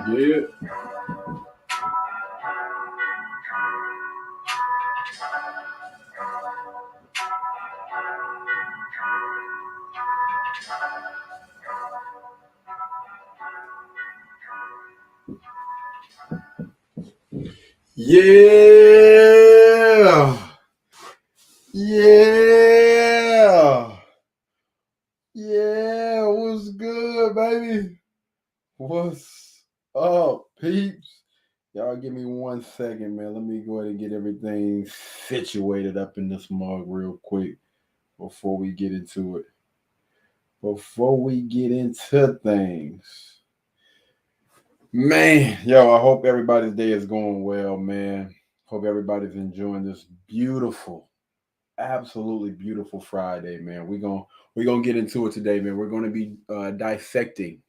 Yeah. Yeah. Yeah. Yeah. What's good, baby? What's up, peeps? Y'all give me 1 second, man. Let me go ahead and get everything situated up in this mug real quick before we get into it. Before we get into things. Man, yo, I hope everybody's day is going well, man. Hope everybody's enjoying this beautiful, absolutely beautiful Friday, man. We're gonna get into it today, man. We're gonna be dissecting,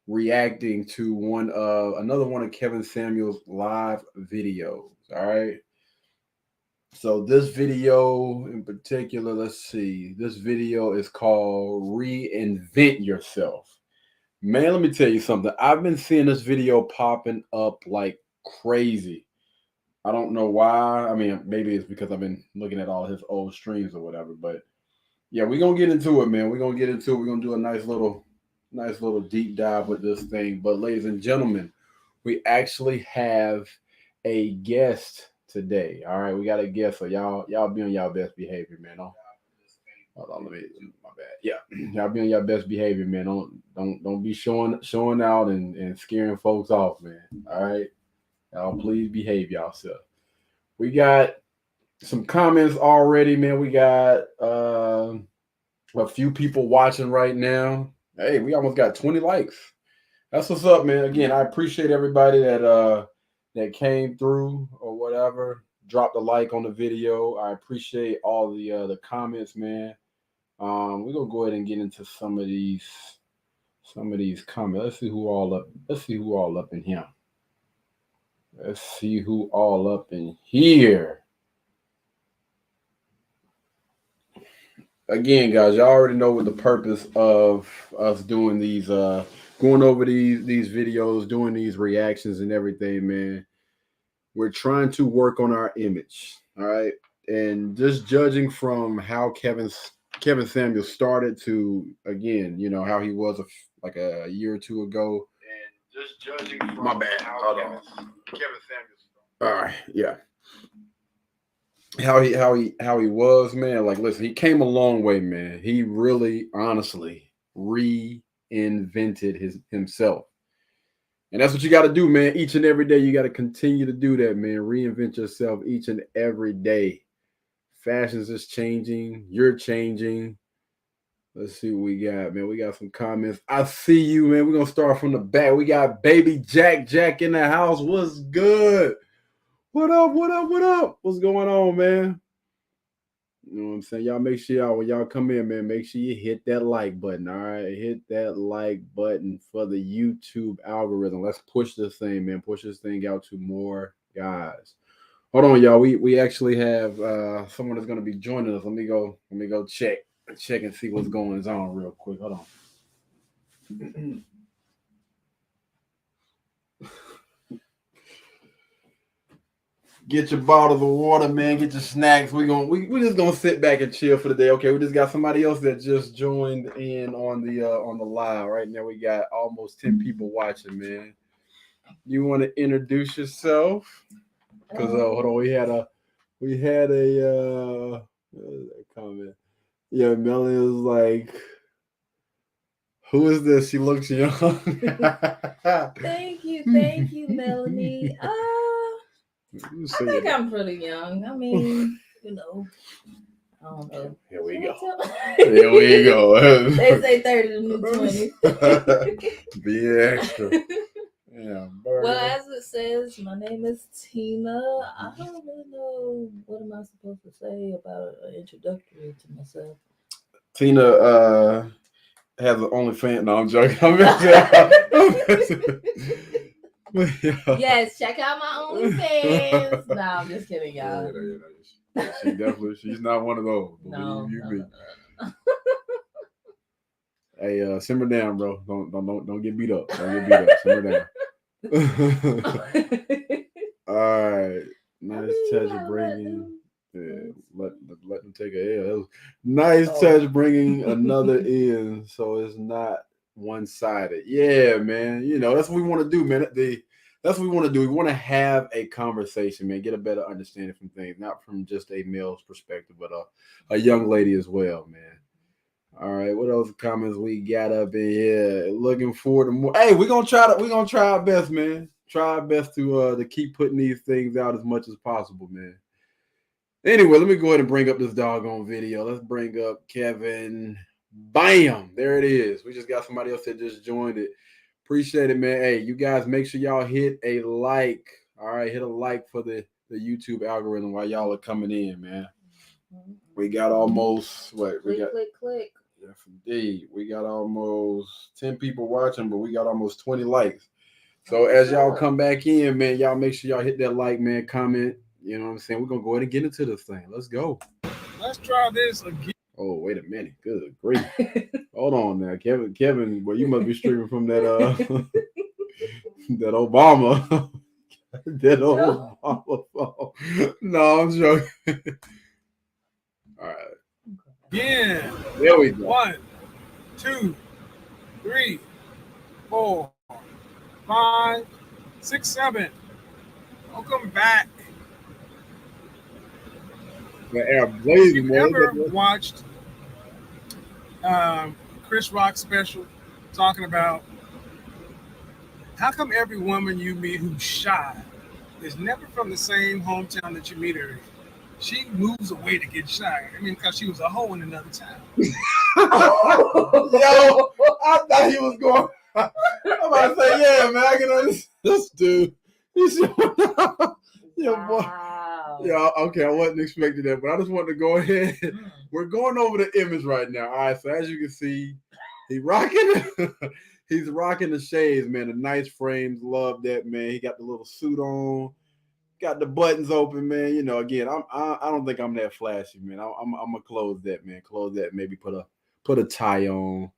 reacting to another one of Kevin Samuel's live videos. All right. So this video in particular, let's see. This video is called "Reinvent Yourself." Man, let me tell you something. I've been seeing this video popping up like crazy. I don't know why. I mean, maybe it's because I've been looking at all his old streams or whatever. But yeah, we're gonna get into it, man. We're gonna get into it. We're gonna do a nice little deep dive with this thing. But ladies and gentlemen, we actually have a guest today. All right, we got a guest. So y'all be on y'all best behavior, man. Hold on, let me. My bad. Yeah, y'all be on your best behavior, man. Don't be showing out and scaring folks off, man. All right, y'all please behave yourself. We got some comments already, man. We got a few people watching right now. Hey, we almost got 20 likes. That's what's up, man. Again, I appreciate everybody that came through or whatever. Dropped a like on the video. I appreciate all the comments, man. We're gonna go ahead and get into some of these comments. Let's see who all up in here. Let's see who all up in here. Again, guys, y'all already know what the purpose of us doing these going over these videos, doing these reactions and everything, man. We're trying to work on our image, all right? And just judging from how Kevin Samuel started to, again, you know, how he was like a year or two ago. And just judging from my bad. Hold on. Kevin Samuel. All right, yeah. How he was, man. Like, listen, he came a long way, man. He really, honestly, reinvented himself. And that's what you got to do, man. Each and every day, you got to continue to do that, man. Reinvent yourself each and every day. Fashions is changing. You're changing. Let's see what we got, man. We got some comments. I see you, man. We're going to start from the back. We got baby Jack in the house. What's good? What up? What up? What up? What's going on, man? You know what I'm saying? Y'all make sure y'all, when y'all come in, man, make sure you hit that like button. All right. Hit that like button for the YouTube algorithm. Let's push this thing, man. Push this thing out to more guys. Hold on, y'all. We actually have someone that's gonna be joining us. Let me go check and see what's going on real quick. Hold on. Get your bottles of water, man. Get your snacks. We just gonna sit back and chill for the day. Okay, we just got somebody else that just joined in on the live right now. We got almost 10 people watching, man. You want to introduce yourself? Because hold on, we had a comment. Yeah, Melanie was like, "Who is this? She looks young." Thank you, Melanie. I think I'm pretty young. I mean, you know, I don't know. Here we go. Here we go. They say 30 to new 20. Be extra. Yeah. Well, as it says, my name is Tina. I don't really know what am I supposed to say about an introductory to myself. Tina has an OnlyFans. No, I'm joking. Yes, check out my OnlyFans. No, I'm just kidding, y'all. She's not one of those. No. Hey, simmer down, bro. Don't get beat up. Don't get beat up. Simmer down. All right. Nice touch bringing. Yeah, let them take a L. Nice touch bringing another in, so it's not one-sided. Yeah, man. You know that's what we want to do, man. That's what we want to do. We want to have a conversation, man. Get a better understanding from things, not from just a male's perspective, but a young lady as well, man. All right, what else comments we got up in here? Looking forward to more. Hey, we're gonna try our best, man. Try our best to keep putting these things out as much as possible, man. Anyway, let me go ahead and bring up this doggone video. Let's bring up Kevin. Bam! There it is. We just got somebody else that just joined it. Appreciate it, man. Hey, you guys make sure y'all hit a like. All right, hit a like for the YouTube algorithm while y'all are coming in, man. We got almost click. Yes, indeed. We got almost 10 people watching, but we got almost 20 likes. So as y'all come back in, man, y'all make sure y'all hit that like, man, comment. You know what I'm saying? We're gonna go ahead and get into this thing. Let's go. Let's try this again. Oh, wait a minute. Good grief. Hold on now. Kevin, well, you must be streaming from that that Obama. That Obama phone. No, I'm joking. All right. Yeah. There we go. 1, 2, 3, 4, 5, 6, 7. Welcome back. If you've ever watched Chris Rock's special talking about how come every woman you meet who's shy is never from the same hometown that you meet her in? She moves away to get shy. I mean, because she was a hoe in another town. Yo, I thought he was going. I'm about to say, yeah, man, I can understand this dude. He's boy. Yeah, okay, I wasn't expecting that, but I just wanted to go ahead. We're going over the image right now. All right, so as you can see, He rocking. He's rocking the shades, man. The nice frames, love that, man. He got the little suit on, got the buttons open, man. You know, again, I don't think I'm that flashy, man. I'm gonna close that, man. Close that. Maybe put a tie on.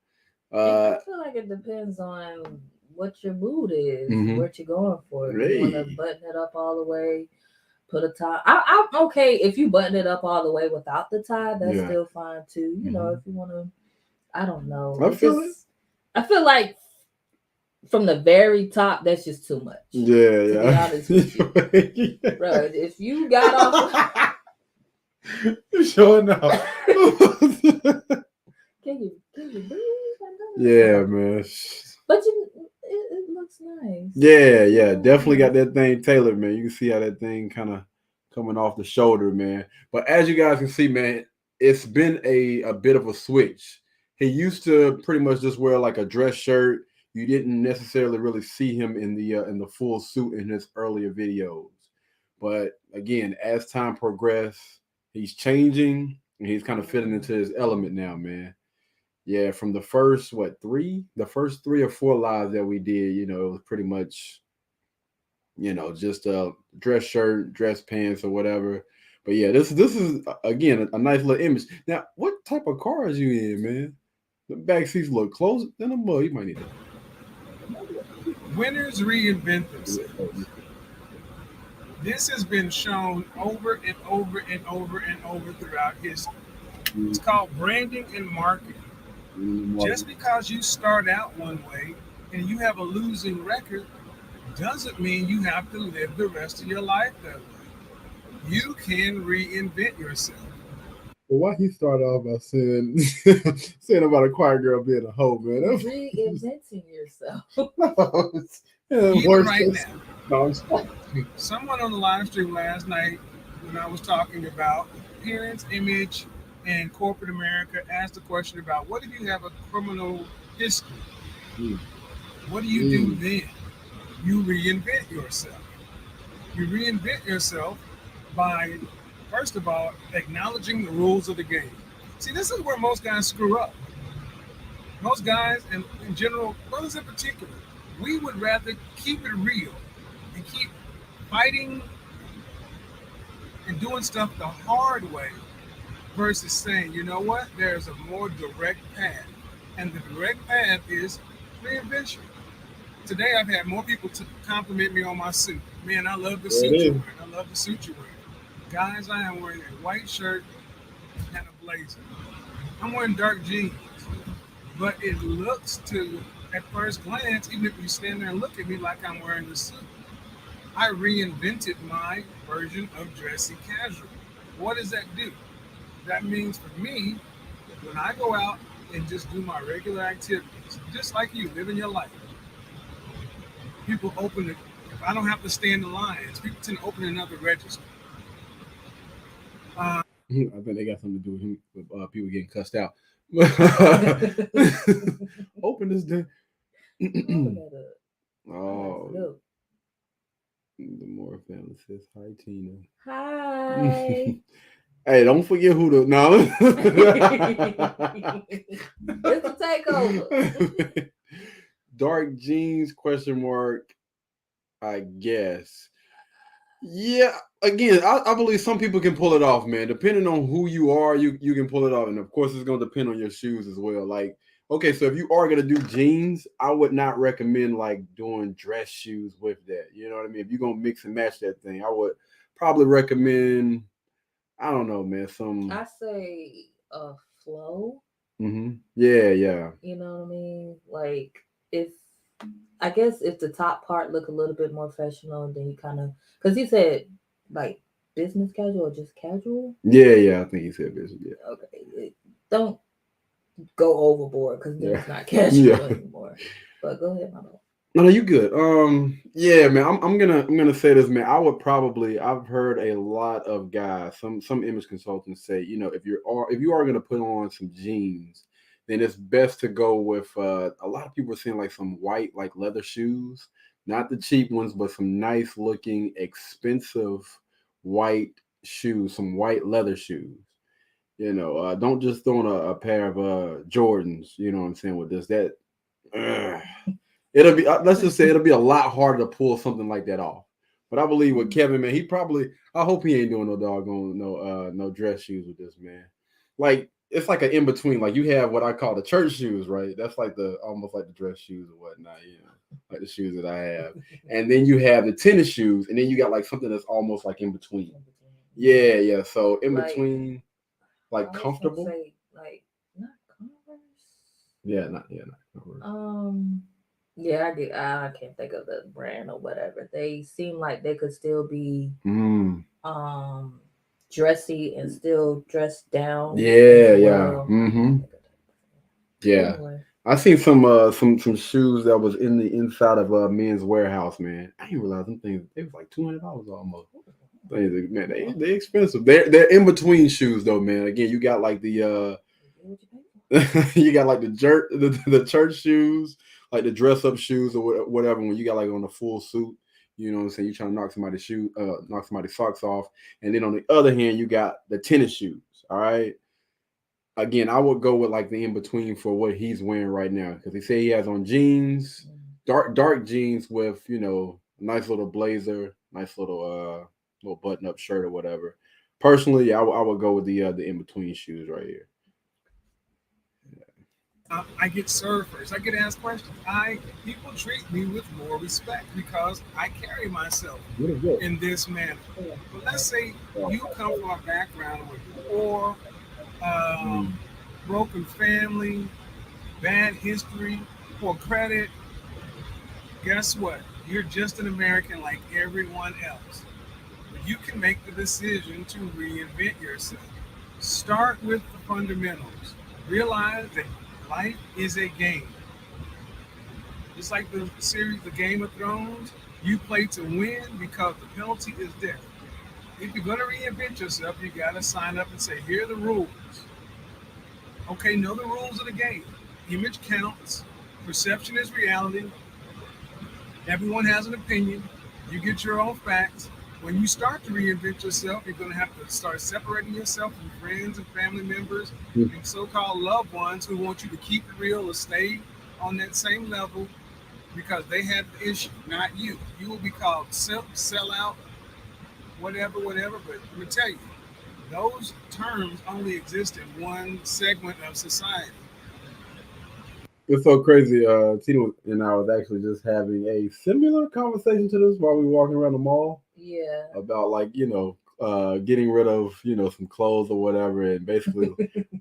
I feel like it depends on what your mood is, Mhm. what you're going for. If you want to Hey. button it up all the way, put a tie. I'm okay if you button it up all the way without the tie. That's Yeah. still fine too. You know, Mhm. if you want to, I don't know. I feel it. I feel like from the very top, that's just too much. Yeah, To yeah. be honest with you, bro, if you got off, Sure enough. can you breathe? Yeah, man. But it looks nice. Yeah, definitely got that thing tailored, man. You can see how that thing kind of coming off the shoulder, man. But as you guys can see, man, it's been a bit of a switch. He used to pretty much just wear like a dress shirt. You didn't necessarily really see him in the full suit in his earlier videos. But again, as time progressed, he's changing and he's kind of fitting into his element now, man. Yeah, from the first the first 3 or 4 lives that we did, you know, it was pretty much, you know, just a dress shirt, dress pants, or whatever. But yeah, this is again a nice little image. Now, what type of car is you in, man? The back seats look closer than a mug. You might need to. Winners reinvent themselves. This has been shown over and over and over and over throughout history. It's called branding and marketing. Just because you start out one way and you have a losing record doesn't mean you have to live the rest of your life that way. You can reinvent yourself. Well, why he started off by saying saying about a choir girl being a hoe, man? Reinventing yourself. Even right now. No, Someone on the live stream last night, when I was talking about appearance, image, and corporate America, asked a question about what if you have a criminal history? What do you do then? You reinvent yourself. You reinvent yourself by, first of all, acknowledging the rules of the game. See, this is where most guys screw up. Most guys, and in general, brothers in particular, we would rather keep it real and keep fighting and doing stuff the hard way versus saying, you know what, there's a more direct path. And the direct path is reinvention. Today I've had more people compliment me on my suit. Man, I love the suit you're wearing. I love the suit you're wearing. Guys, I am wearing a white shirt and a blazer. I'm wearing dark jeans. But it looks to, at first glance, even if you stand there and look at me like I'm wearing the suit, I reinvented my version of dressy casual. What does that do? That means for me, when I go out and just do my regular activities, just like you, living your life, people open it. If I don't have to stand in lines, people tend to open another register. I think they got something to do with him, with people getting cussed out. Open this thing. Oh, the more family says hi, Tina. Hi. Hey, don't forget who the no. It's a takeover. Dark jeans ? I guess. Yeah. Again, I believe some people can pull it off, man. Depending on who you are, you can pull it off, and of course, it's gonna depend on your shoes as well. Like, okay, so if you are gonna do jeans, I would not recommend like doing dress shoes with that. You know what I mean? If you're gonna mix and match that thing, I would probably recommend. I don't know, man. I say a flow. Mm-hmm. Yeah. You know what I mean? Like if I guess if the top part look a little bit more professional, then you kind of because he said like business casual or just casual. Yeah. I think he said business. Yeah. Okay, don't go overboard because then it's not casual anymore. But go ahead, my love. No, you good. Yeah, man. I'm gonna say this, man. I've heard a lot of guys, some image consultants say, you know, if you are gonna put on some jeans, then it's best to go with a lot of people are saying like some white like leather shoes, not the cheap ones, but some nice looking expensive white shoes, some white leather shoes. You know, don't just throw on a pair of Jordans. You know what I'm saying? With this, that it'll be. Let's just say it'll be a lot harder to pull something like that off. But I believe with Kevin, man, he probably. I hope he ain't doing no doggone no dress shoes with this, man. Like it's like an in between. Like you have what I call the church shoes, right? That's like the almost like the dress shoes or whatnot. You know, like the shoes that I have. And then you have the tennis shoes, and then you got like something that's almost like in between. Yeah, yeah. So in Like, between, like I was gonna comfortable. say, like not Converse. Yeah, not Converse. Yeah, I can't think of the brand or whatever. They seem like they could still be Mm. dressy and still dressed down. Yeah, as yeah. well. Mm-hmm. Yeah. Anyway, I seen some shoes that was in the inside of Men's Warehouse, man. I didn't realize them things. They was like $200 almost. Things, man, they expensive. They're in between shoes though, man. Again, you got like the you got like the church shoes, like the dress up shoes or whatever. When you got like on a full suit, you know what I'm saying. You trying to knock somebody's socks off, and then on the other hand, you got the tennis shoes. All right. Again, I would go with like the in between for what he's wearing right now because he said he has on jeans, dark jeans with nice little blazer, nice little button up shirt or whatever. Personally, I would go with the in between shoes right here. I get served first. I get asked questions. People treat me with more respect because I carry myself in this manner. But let's say you come from a background with poor, broken family, bad history, poor credit. Guess what? You're just an American like everyone else. But you can make the decision to reinvent yourself. Start with the fundamentals. Realize that life is a game. Just like the series, The Game of Thrones, you play to win because the penalty is death. If you're going to reinvent yourself, you got to sign up and say, here are the rules. Okay, know the rules of the game. Image counts. Perception is reality. Everyone has an opinion. You get your own facts. When you start to reinvent yourself, you're going to have to start separating yourself from friends and family members and so-called loved ones who want you to keep it real or stay on that same level because they had the issue, not you. You will be called simp, sellout, whatever. But let me tell you, those terms only exist in one segment of society. It's so crazy. Tina and I was actually just having a similar conversation to this while we were walking around the mall yeah. about like getting rid of some clothes or whatever and basically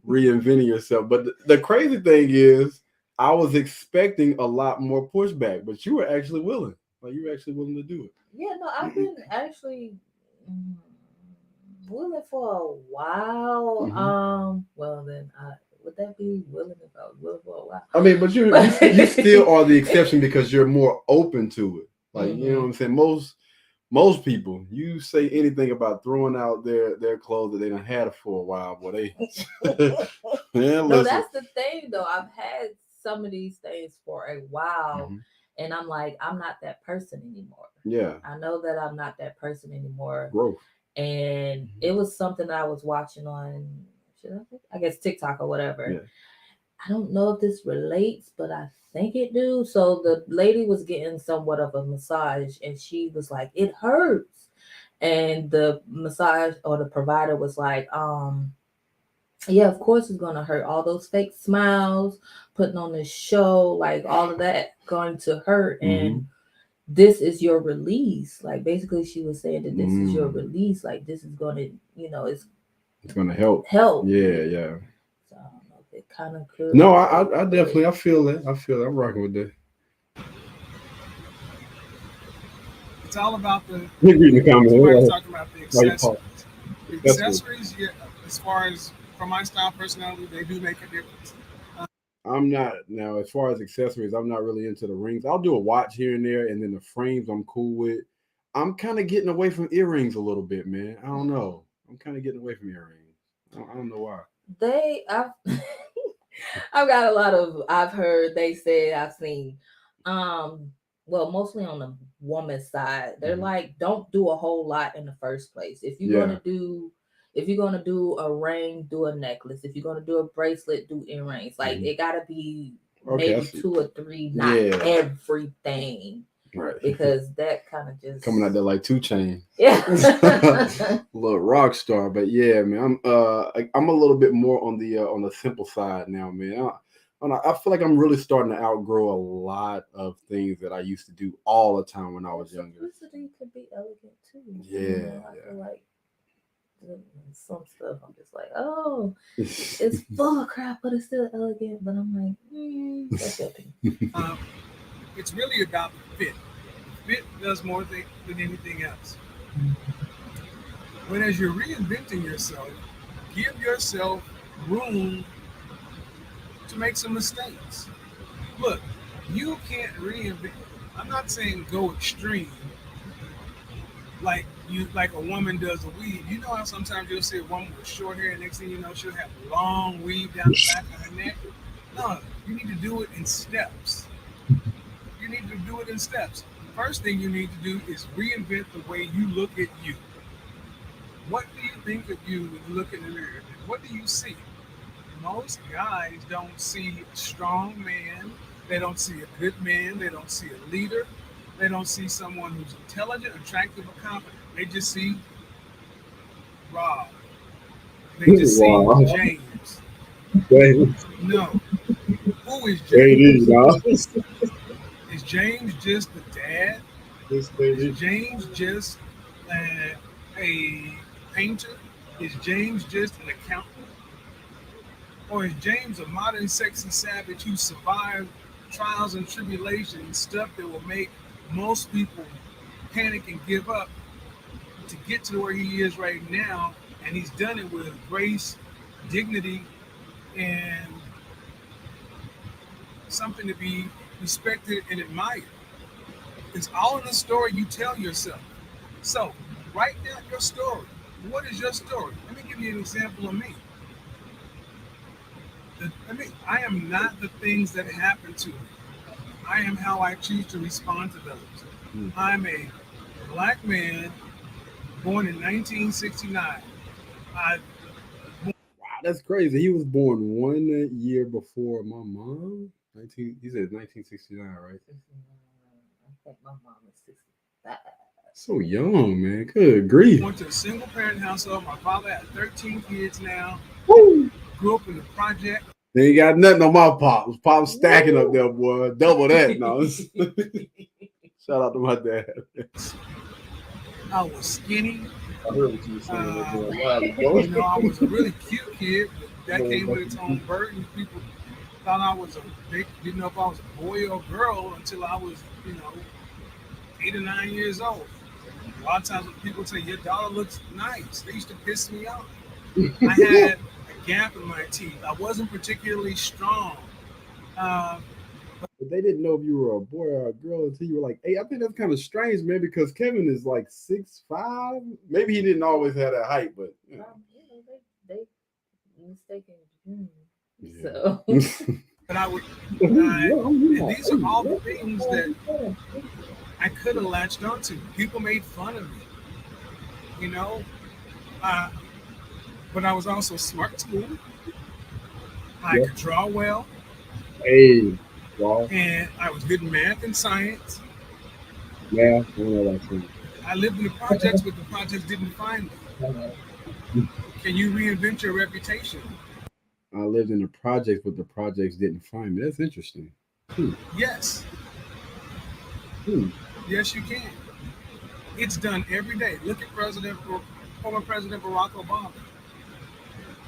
reinventing yourself. But the crazy thing is, I was expecting a lot more pushback, but you were actually willing. Like you were actually willing to do it. Yeah, no, I've been actually willing for a while. Well then would that be willing if I was willing for a while? I mean, but you still are the exception because you're more open to it. Like you know what I'm saying? Most people, you say anything about throwing out their clothes that they done had for a while, boy, they No, that's the thing though. I've had some of these things for a while and I'm like, I'm not that person anymore. Yeah. I know that I'm not that person anymore. Growth. And it was something that I was watching on I guess TikTok or whatever. Yeah. I don't know if this relates, but I think it do. So the lady was getting somewhat of a massage and she was like, it hurts. And the massage or the provider was like, yeah, of course it's gonna hurt. All those fake smiles, putting on this show, like all of that going to hurt. And this is your release. Like basically she was saying that this is your release. Like this is gonna, it's gonna help. Help. Yeah. So I don't know if it kind of could. No, I definitely I feel that. I'm rocking with that. It's all about the. Somebody's talking about the accessories. The accessories, yeah, as far as for my style personality, they do make a difference. I'm not now as far as accessories. I'm not really into the rings. I'll do a watch here and there, and then the frames I'm cool with. I'm kind of getting away from earrings a little bit, man. I don't know. I'm kind of getting away from earrings. I don't know why. I've got a lot of. I've heard. They said. I've seen. Well, mostly on the woman's side, they're like, don't do a whole lot in the first place. If you're gonna do, If you're gonna do a ring, do a necklace. If you're gonna do a bracelet, do earrings. Like Mhm. it gotta be Okay, I maybe see. 2 or 3, not Yeah. everything, Right. because that kind of just Coming out there like 2 Chainz. yeah. Little rock star, but yeah, man, I'm a little bit more on the simple side now, man. I feel like I'm really starting to outgrow a lot of things that I used to do all the time when I was younger. Simplicity could be elegant too. Yeah, I feel like some stuff I'm just like, oh, it's full of crap, but it's still elegant. But I'm like, that's your opinion. It's really about the fit. Fit does more than anything else. When as you're reinventing yourself, give yourself room to make some mistakes. Look, you can't reinvent. I'm not saying go extreme, like a woman does a weave. You know how sometimes you'll see a woman with short hair, and next thing you know, she'll have long weave down the back of her neck. No, you need to do it in steps. You need to do it in steps. The first thing you need to do is reinvent the way you look at you. What do you think of you when you look in the mirror? What do you see? Most guys don't see a strong man. They don't see a good man. They don't see a leader. They don't see someone who's intelligent, attractive, or confident. They just see Rob. They just see James. No. Who is James? Is James just the dad? Is James just a painter? Is James just an accountant? Or is James a modern sexy savage who survived trials and tribulations, stuff that will make most people panic and give up to get to where he is right now? And he's done it with grace, dignity, and something to be respected and admired. It's all in the story you tell yourself. So, write down your story. What is your story? Let me give you an example of me. I am not the things that happen to me. I am how I choose to respond to those. I'm a black man born in 1969. Wow, that's crazy. He was born 1 year before my mom. He said 1969, right? I think my mom is 65. So young, man. Good grief. Went to a single parent household. My father had 13 kids now. Woo. Grew up in the project. They ain't got nothing on my pops. Pops stacking up there, boy. Double that. No. Shout out to my dad. I was skinny. I heard what you were saying. I was a really cute kid, but that came with its own burden. People thought they didn't know if I was a boy or a girl until I was, 8 or 9 years old. A lot of times when people say your daughter looks nice, they used to piss me off. I had a gap in my teeth. I wasn't particularly strong. But they didn't know if you were a boy or a girl until you were like 8. I think that's kind of strange, man, because Kevin is like 6'5". Maybe he didn't always have that height, but they mistaken. So but I would and these are all the things that I could have latched onto. People made fun of me, but I was also smart at school. I could draw well. Hey, wow. And I was good in math and science. Yeah, I know that too. I lived in the projects, but the projects didn't find me. Can you reinvent your reputation? I lived in the projects, but the projects didn't find me. That's interesting. Yes. Yes, you can. It's done every day. Look at former President Barack Obama.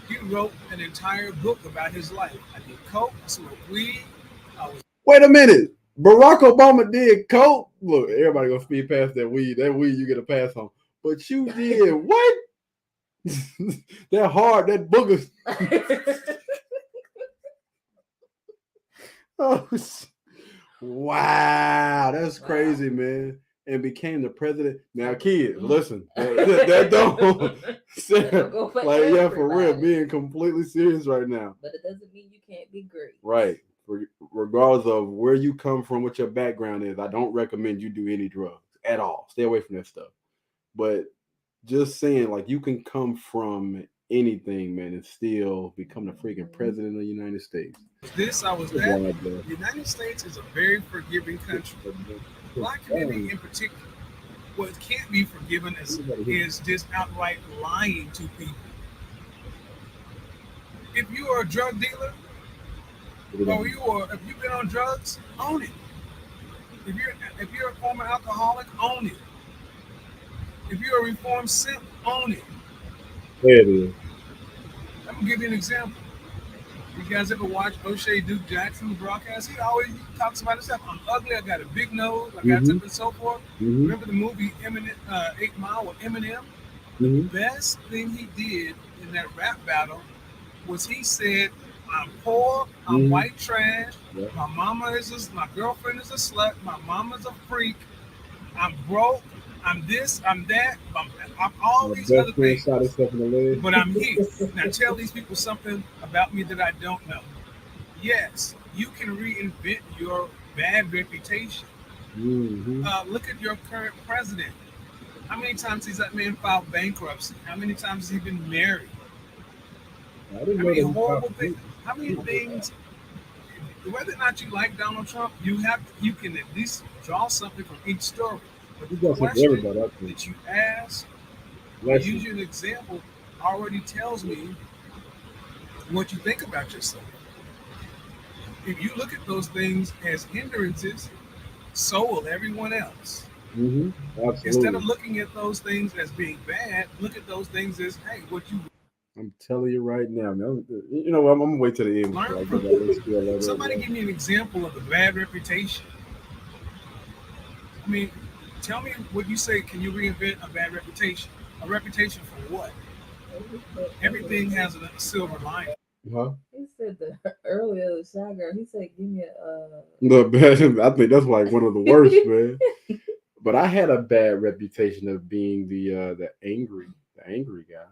He wrote an entire book about his life. I did coke, I smoked weed. Wait a minute. Barack Obama did coke. Look, everybody gonna speed past that weed. That weed you get a pass on. But you did what? That hard, that booger. Oh, wow, that's crazy, man. And became the president. Now, kids, listen, that don't like, yeah, for real, being completely serious right now. But it doesn't mean you can't be great. Right. Regardless of where you come from, what your background is, I don't recommend you do any drugs at all. Stay away from that stuff. But just saying, like, you can come from anything, man, and still become the freaking president of the United States. I was It's that. wild, bro. The United States is a very forgiving country. Black community in particular. What can't be forgiven is just outright lying to people. If you are a drug dealer, if you've been on drugs, own it. If you're a former alcoholic, own it. If you're a reformed simp, own it. There it is. I'm gonna give you an example. You guys ever watch O'Shea Duke Jackson broadcast? He always talks about himself. I'm ugly. I got a big nose. I got something and so forth. Remember the movie 8 Mile with Eminem? The best thing he did in that rap battle was he said, "I'm poor. I'm white trash. Yeah. My girlfriend is a slut. My mama's a freak. I'm broke. I'm this. I'm that. I'm all these other things. But I'm here. Now tell these people something about me that I don't know." Yes, you can reinvent your bad reputation. Look at your current president. How many times has that man filed bankruptcy? How many times has he been married? How many horrible things? How many things? Whether or not you like Donald Trump, you can at least draw something from each story. But the question that you ask, I use you an example, already tells me what you think about yourself. If you look at those things as hindrances, so will everyone else. Instead of looking at those things as being bad, look at those things as, hey, what you. I'm telling you right now, man. You know, I'm gonna wait till the end. Somebody give me an example of a bad reputation. I mean, tell me what you say. Can you reinvent a bad reputation? A reputation for what? Everything has a silver lining. Huh? He said the earlier Shy Girl. He said, "Give me I think that's like one of the worst, man. But I had a bad reputation of being the angry guy.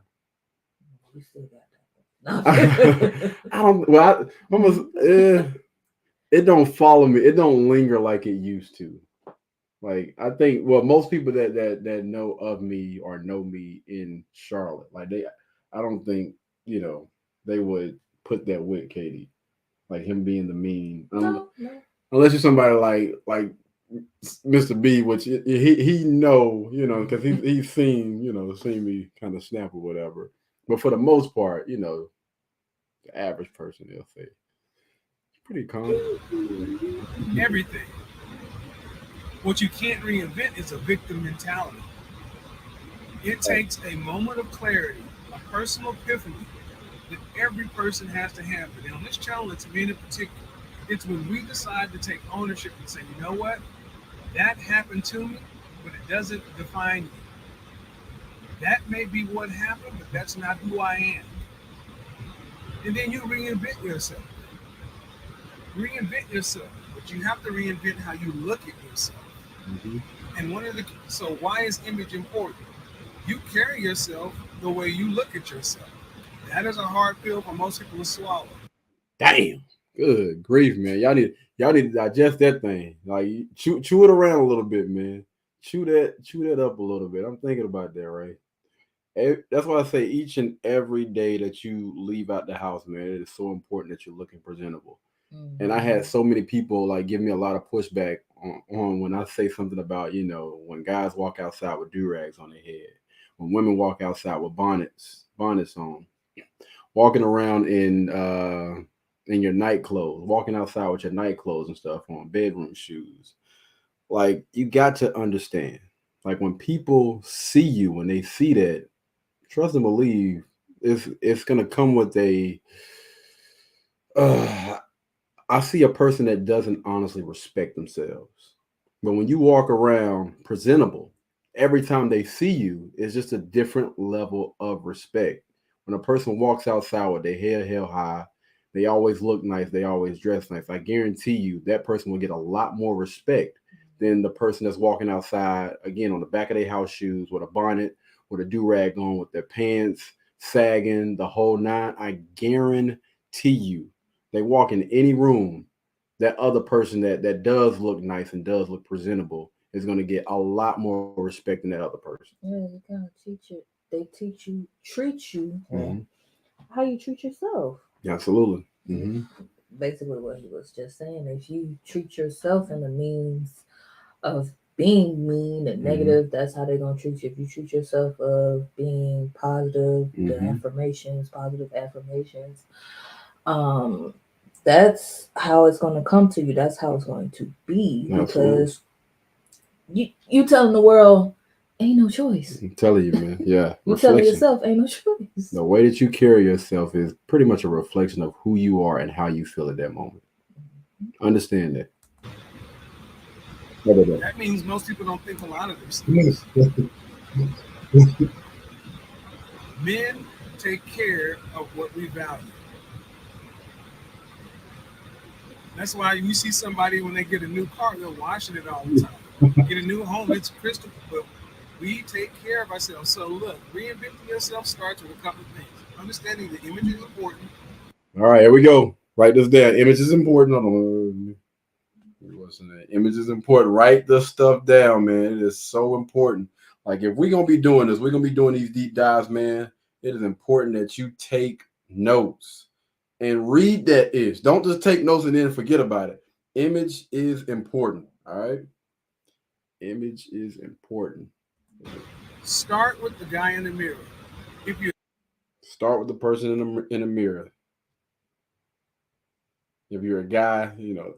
You still got that. I don't. Well, I almost. It don't follow me. It don't linger like it used to. Like, I think, well, most people that know of me or know me in Charlotte, like, I don't think, they would put that with Katie, like him being the mean. No. Unless you're somebody like Mr. B, which he know, because he's seen me kind of snap or whatever. But for the most part, the average person, they'll say pretty calm. Everything. What you can't reinvent is a victim mentality. It takes a moment of clarity, a personal epiphany that every person has to have. But on this channel, it's men in particular. It's when we decide to take ownership and say, you know what? That happened to me, but it doesn't define me. That may be what happened, but that's not who I am. And then you reinvent yourself. Reinvent yourself. But you have to reinvent how you look at yourself. And so why is image important? You carry yourself the way you look at yourself. That is a hard pill for most people to swallow. Damn. Good grief, man. Y'all need to digest that thing. Like, chew it around a little bit, man. Chew that up a little bit. I'm thinking about that, right? That's why I say each and every day that you leave out the house, man, it is so important that you're looking presentable. And I had so many people like give me a lot of pushback on when I say something about, when guys walk outside with do-rags on their head, when women walk outside with bonnets on, walking around in your night clothes, walking outside with your night clothes and stuff on, bedroom shoes. Like, you got to understand, like, when people see you, when they see that, trust and believe, it's gonna come with a I see a person that doesn't honestly respect themselves. But when you walk around presentable, every time they see you, it's just a different level of respect. When a person walks outside with their head held high, they always look nice, they always dress nice. I guarantee you that person will get a lot more respect than the person that's walking outside, again, on the back of their house shoes with a bonnet, with a do-rag on, with their pants sagging, the whole nine. I guarantee you, they walk in any room, that other person that does look nice and does look presentable is going to get a lot more respect than that other person. Yeah, they kind of teach it. They treat you Mhm. how you treat yourself. Absolutely. Hmm. Basically, what he was just saying. If you treat yourself in the means of being mean and negative, that's how they're gonna treat you. If you treat yourself of being positive, the affirmations, positive affirmations, um, that's how it's gonna come to you. That's how it's going to be because you telling the world ain't no choice. I'm telling you, man. Yeah. You telling yourself ain't no choice. The way that you carry yourself is pretty much a reflection of who you are and how you feel at that moment. Understand that. That means most people don't think a lot of themselves. Men take care of what we value. That's why you see somebody when they get a new car, they're washing it all the time. Get a new home, it's crystal. But we take care of ourselves. So look, reinventing yourself starts with a couple of things. Understanding the image is important. All right, here we go. Write this down. Image is important. Image is important. Write this stuff down, man. It is so important. Like if we're gonna be doing this, we're gonna be doing these deep dives, man. It is important that you take notes and read that ish. Don't just take notes and then forget about it. Image is important. All right. Image is important. Start with the guy in the mirror. If you start with the person in the mirror. If you're a guy, you know.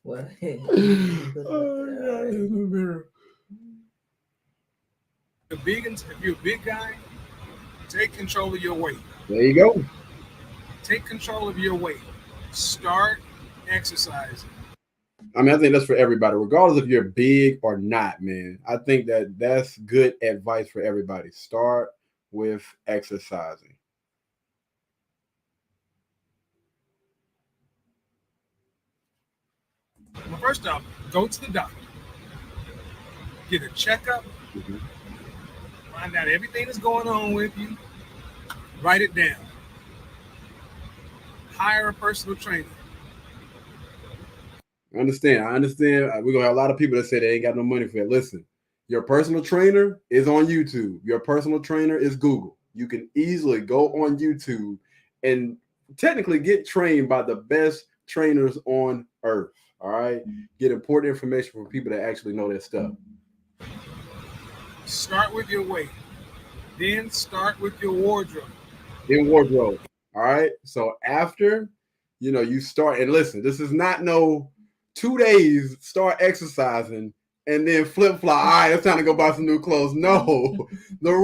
What? In the mirror. If you're a big guy, take control of your weight. There you go. Take control of your weight. Start exercising. I mean, I think that's for everybody, regardless if you're big or not, man. I think that's good advice for everybody. Start with exercising. Well, first off, go to the doctor. Get a checkup. Find out everything that's going on with you. Write it down. Hire a personal trainer. I understand. We're going to have a lot of people that say they ain't got no money for it. Listen, your personal trainer is on YouTube. Your personal trainer is Google. You can easily go on YouTube and technically get trained by the best trainers on earth. All right. Get important information from people that actually know that stuff. Start with your weight. Then start with your wardrobe. All right. So after, you start, and listen, this is not no 2 days, start exercising and then flip flop. All right, it's time to go buy some new clothes. No, the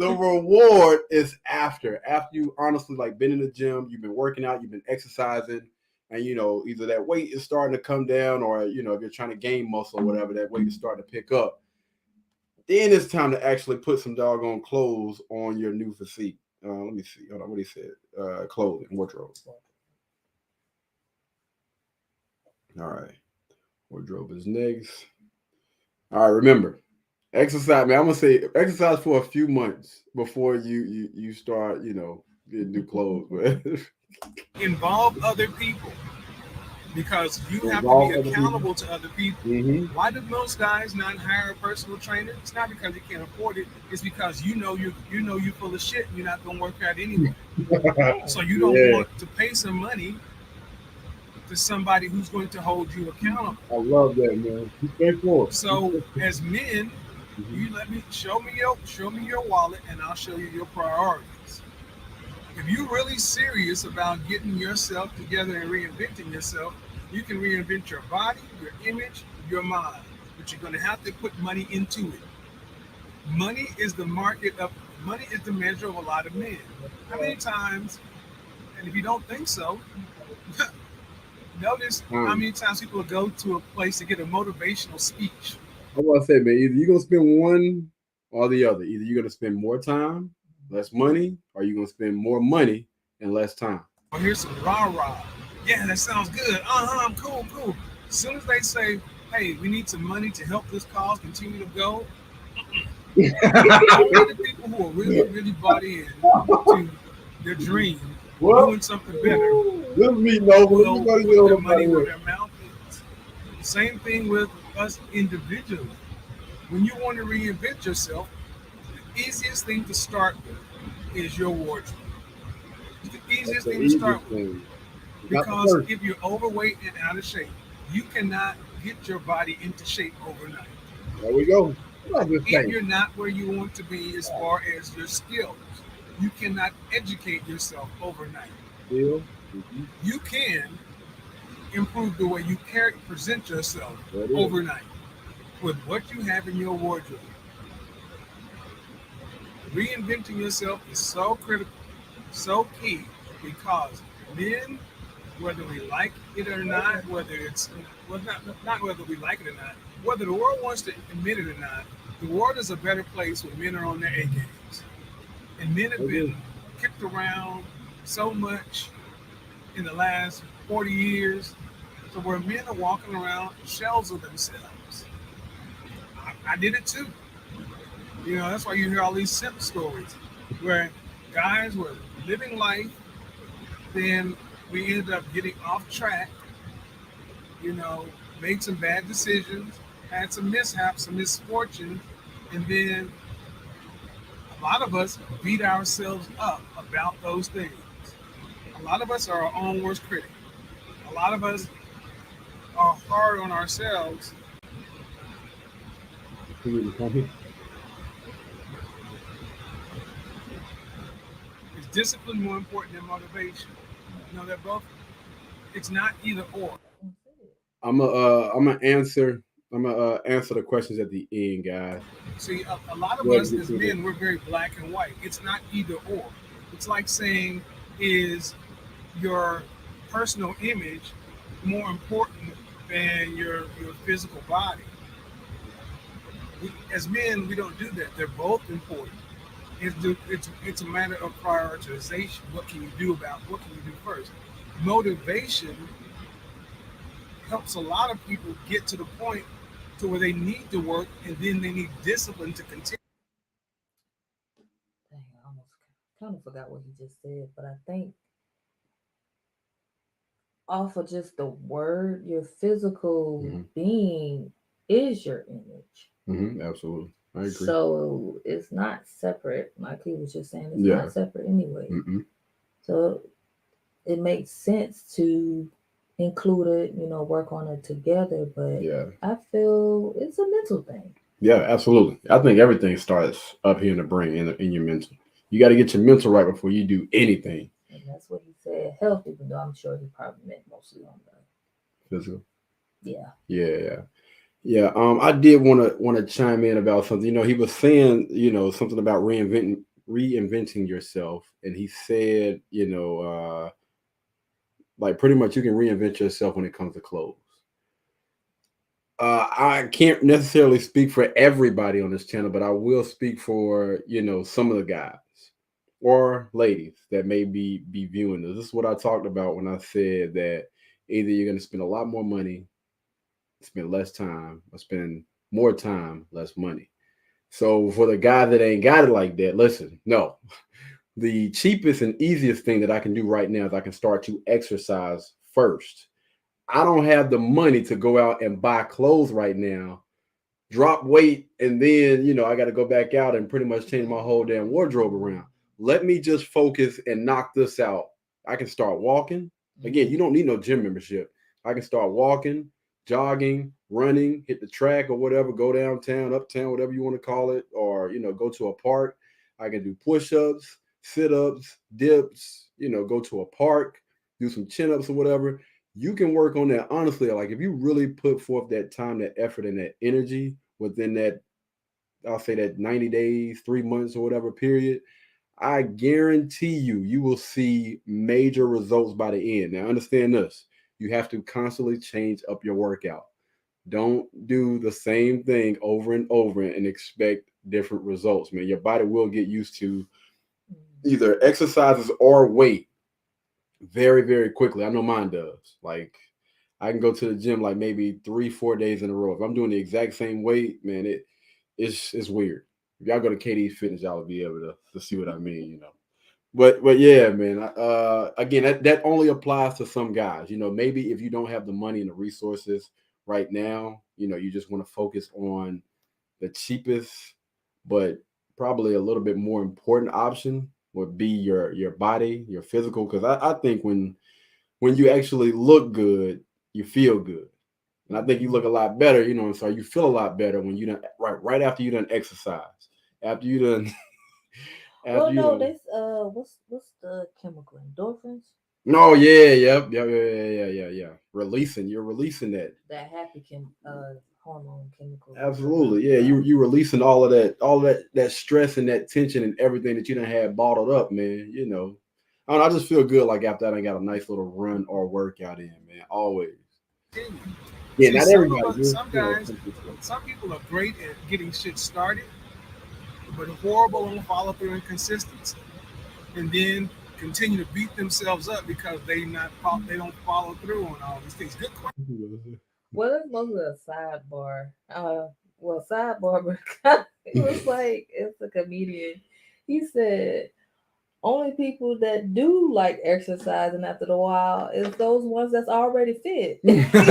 reward is after you honestly like been in the gym, you've been working out, you've been exercising, and either that weight is starting to come down or if you're trying to gain muscle or whatever, that weight is starting to pick up. Then it's time to actually put some doggone clothes on your new physique. Let me see. Hold on, what he said. Clothing, wardrobe. All right. Wardrobe is next. All right, remember, exercise, man. I'm gonna say exercise for a few months before you start, getting new clothes. Involve other people because you have to be accountable to other people. Mm-hmm. Why do most guys not hire a personal trainer? It's not because you can't afford it. It's because you're full of shit and you're not gonna work out anyway. So you don't want to pay some money to somebody who's going to hold you accountable. I love that, man. So as men, you show me your wallet and I'll show you your priorities. If you're really serious about getting yourself together and reinventing yourself, you can reinvent your body, your image, your mind, but you're going to have to put money into it. Money is the measure of a lot of men. How many times, and if you don't think so, notice how many times people go to a place to get a motivational speech. I want to say, man, either you're going to spend one or the other. Either you're going to spend more time, less money, or you're going to spend more money and less time. Oh, here's some rah-rah. Yeah, that sounds good. I'm cool. As soon as they say, hey, we need some money to help this cause continue to go, only the people who are really, really bought in to their dream doing something better. This meeting over. Will put their money where their mouth is. Same thing with us individually. When you want to reinvent yourself, the easiest thing to start with is your wardrobe. It's the That's easiest the thing to start easiest with. thing. Not the Because first. if you're overweight and out of shape, you cannot get your body into shape overnight. There we go. What I just If saying. you're not where you want to be as far as your skills, you cannot educate yourself overnight. Still. Mm-hmm. You can improve the way you present yourself There it is. overnight with what you have in your wardrobe. Reinventing yourself is so critical, so key, because men, whether we like it or not, whether it's well, not whether we like it or not, whether the world wants to admit it or not, the world is a better place when men are on their A games. And men have It is. been kicked around so much in the last 40 years to where men are walking around shells of themselves. I did it too. You know, that's why you hear all these simp stories where guys were living life, then we ended up getting off track, you know, made some bad decisions, had some mishaps, some misfortune, and then a lot of us beat ourselves up about those things. A lot of us are our own worst critic. A lot of us are hard on ourselves. You need to come here. Is discipline more important than motivation? You know, they're both, it's not either or. I'm gonna answer. I'm gonna answer the questions at the end, guys. See, a lot of Go ahead us and get as to this. men, we're very black and white. It's not either or. It's like saying, is your personal image more important than your physical body? As men, we don't do that. They're both important. It's a matter of prioritization. What can you do about? What can you do first? Motivation helps a lot of people get to the point to where they need to work, and then they need discipline to continue. Dang, I almost kind of forgot what he just said, but I think off of just the word, your physical Hmm. being is your image. Absolutely, I agree. So it's not separate, like he was just saying, it's Yeah. not separate anyway. Mm-mm. So it makes sense to include it, work on it together, but Yeah. I feel it's a mental thing. Yeah. Absolutely. I think everything starts up here in the brain, in your mental. You got to get your mental right before you do anything And that's what he said, health, even though I'm sure he probably meant mostly on physical. the, yeah. Yeah. Yeah. I did want to chime in about something. He was saying, something about reinventing yourself, and he said, like pretty much you can reinvent yourself when it comes to clothes. I can't necessarily speak for everybody on this channel, but I will speak for some of the guys or ladies that may be viewing this. This is what I talked about when I said that either you're going to spend a lot more money, spend less time, or spend more time, less money. So for the guy that ain't got it like that, listen, no. The cheapest and easiest thing that I can do right now is I can start to exercise first. I don't have the money to go out and buy clothes right now, drop weight, and then, I got to go back out and pretty much change my whole damn wardrobe around. Let me just focus and knock this out. I can start walking. Again, you don't need no gym membership. I can start walking, jogging, running, hit the track or whatever, go downtown, uptown, whatever you want to call it, or, go to a park. I can do push ups, sit ups, dips, go to a park, do some chin ups or whatever. You can work on that honestly. Like if you really put forth that time, that effort, and that energy within that, I'll say that 90 days, 3 months, or whatever period, I guarantee you will see major results by the end. Now, understand this: you have to constantly change up your workout. Don't do the same thing over and over and expect different results, man. Your body will get used to either exercises or weight very, very quickly. I know mine does. Like I can go to the gym like maybe 3, 4 days in a row. If I'm doing the exact same weight, man, it's weird. If y'all go to KD's Fitness, y'all will be able to see what I mean. But yeah, man. Again, that only applies to some guys. Maybe if you don't have the money and the resources right now, you just want to focus on the cheapest, but probably a little bit more important option would be your body, your physical. Because I think when you actually look good, you feel good. And I think you look a lot better, and so you feel a lot better when you done right after you done exercise. After you done after Well, you no, done this what's the chemical endorphins No, yeah, yep, yeah. You're releasing that. that happy hormone chemical. Absolutely. Yeah, you releasing all of that stress and that tension and everything that you done had bottled up, man. I don't know, I just feel good like after I done got a nice little run or workout in, man. Always. Continue. Yeah, See, not some of everybody. us, some guys, some people are great at getting shit started, but horrible on follow through and consistency, and then continue to beat themselves up because they don't follow through on all these things. Good question. Well, it's mostly a sidebar. Sidebar, because it was like it's a comedian. He said only people that do like exercising after a while is those ones that's already fit. The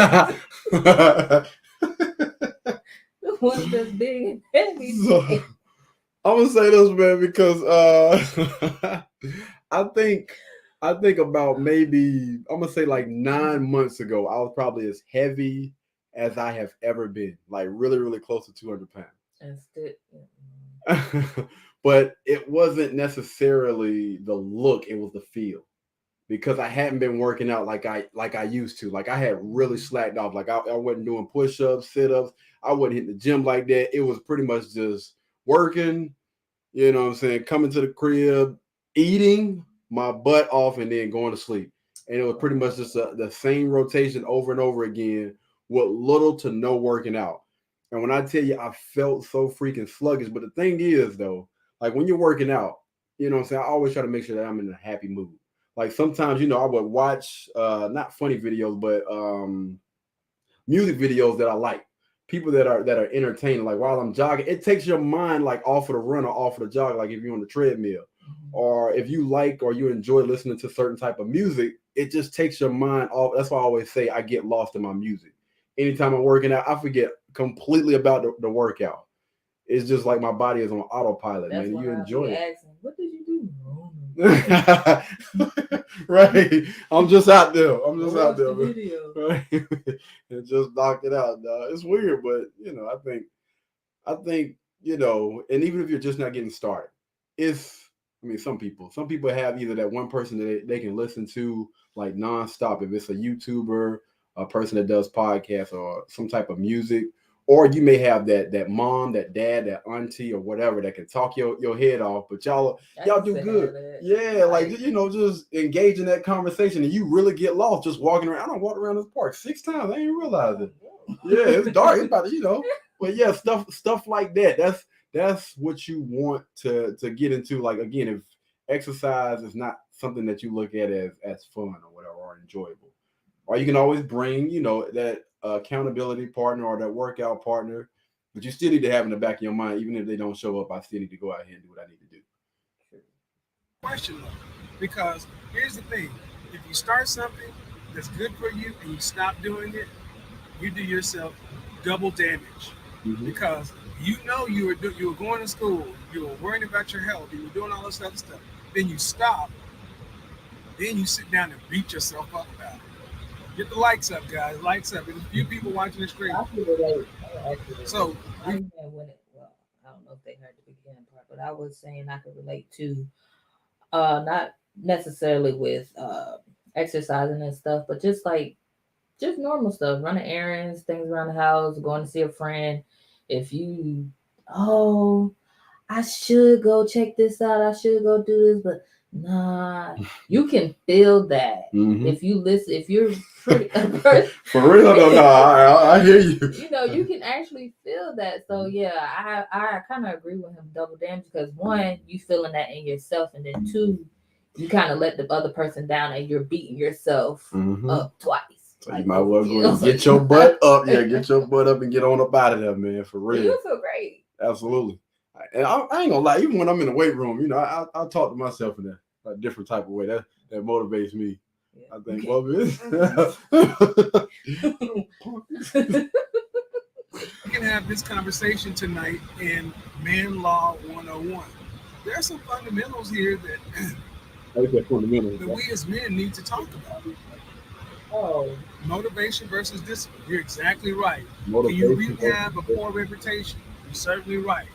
ones that's big and heavy. So, I'm gonna say this, man, because I think about maybe I'm gonna say like 9 months ago, I was probably as heavy as I have ever been, like really, really close to 200 And still, pounds. But it wasn't necessarily the look; it was the feel, because I hadn't been working out like I used to. Like I had really slacked off. Like I wasn't doing push-ups, sit-ups. I wasn't hitting the gym like that. It was pretty much just working, you know what I'm saying, coming to the crib, eating my butt off, and then going to sleep. And it was pretty much just the same rotation over and over again with little to no working out. And when I tell you, I felt so freaking sluggish. But the thing is, though, like when you're working out, you know what I'm saying, I always try to make sure that I'm in a happy mood. Like sometimes, I would watch not funny videos, but music videos that I like. People that are entertaining. Like while I'm jogging, it takes your mind like off of the run or off of the jog. Like if you're on the treadmill, or if you like or you enjoy listening to certain type of music, it just takes your mind off. That's why I always say I get lost in my music. Anytime I'm working out, I forget completely about the workout. It's just like my body is on autopilot, that's man. when You I enjoy be it. asking, what did you do? Right. I'm just out there. I'm just out Watch there, the man. video. Right. And just knock it out, dog. It's weird, but I think, and even if you're just not getting started, some people have either that one person that they can listen to like nonstop. If it's a YouTuber, a person that does podcasts or some type of music, or you may have that mom, that dad, that auntie or whatever that can talk your head off, but y'all do good. Yeah, like just engage in that conversation, and you really get lost just walking around. I don't walk around this park 6 times. I ain't realize it. Yeah, it's dark. It's about but yeah, stuff like that. That's what you want to get into. Like again, if exercise is not something that you look at as fun or whatever or enjoyable, or you can always bring that accountability partner or that workout partner, but you still need to have in the back of your mind, even if they don't show up, I still need to go out here and do what I need to do. Question though, because here's the thing: if you start something that's good for you and you stop doing it, you do yourself double damage. Mm-hmm. Because you were going to school, you were worrying about your health, you were doing all this other stuff. Then you stop, then you sit down and beat yourself up about it. Get the likes up, guys. Likes up. There's a few people watching the stream. I can relate. So I don't know if they heard the beginning part, but I was saying I could relate to not necessarily with exercising and stuff, but just normal stuff, running errands, things around the house, going to see a friend. If you, I should go check this out, I should go do this, but nah, you can feel that. Mm-hmm. If you listen, if you're pretty for real, no, I hear you. You can actually feel that. So yeah, I kind of agree with him, double damage, because one, you feeling that in yourself, and then two, you kind of let the other person down, and you're beating yourself up twice. So you might well go and get your butt up. Yeah, get your butt up and get on up out of there, man, for real. You feel great. Absolutely. And I ain't gonna lie, even when I'm in the weight room, I talk to myself in a different type of way. That motivates me. Yeah. I think both is. We can have this conversation tonight in Man Law 101. There are some fundamentals here that Fundamentals. that we as men need to talk about. Oh, Motivation versus discipline. You're exactly right. Can you Motivation rehab a versus poor reputation? You're certainly right.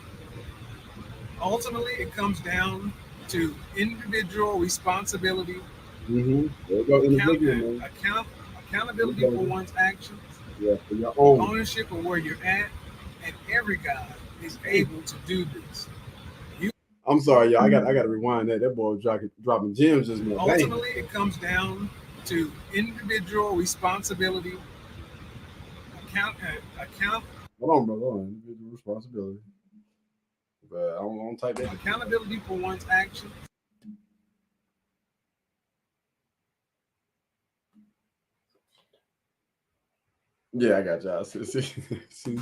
Ultimately, it comes down to individual responsibility, There you go, individual, man. accountability for one's actions, Yeah, for your own. ownership of where you're at, and every guy is able to do this. I'm sorry, y'all. I got to rewind that. That boy was dropping gems just now. Ultimately, it comes down to individual responsibility, account. Hold on, brother. Hold on. Individual responsibility. But I don't type that. Accountability for one's actions. Yeah, I got y'all. See.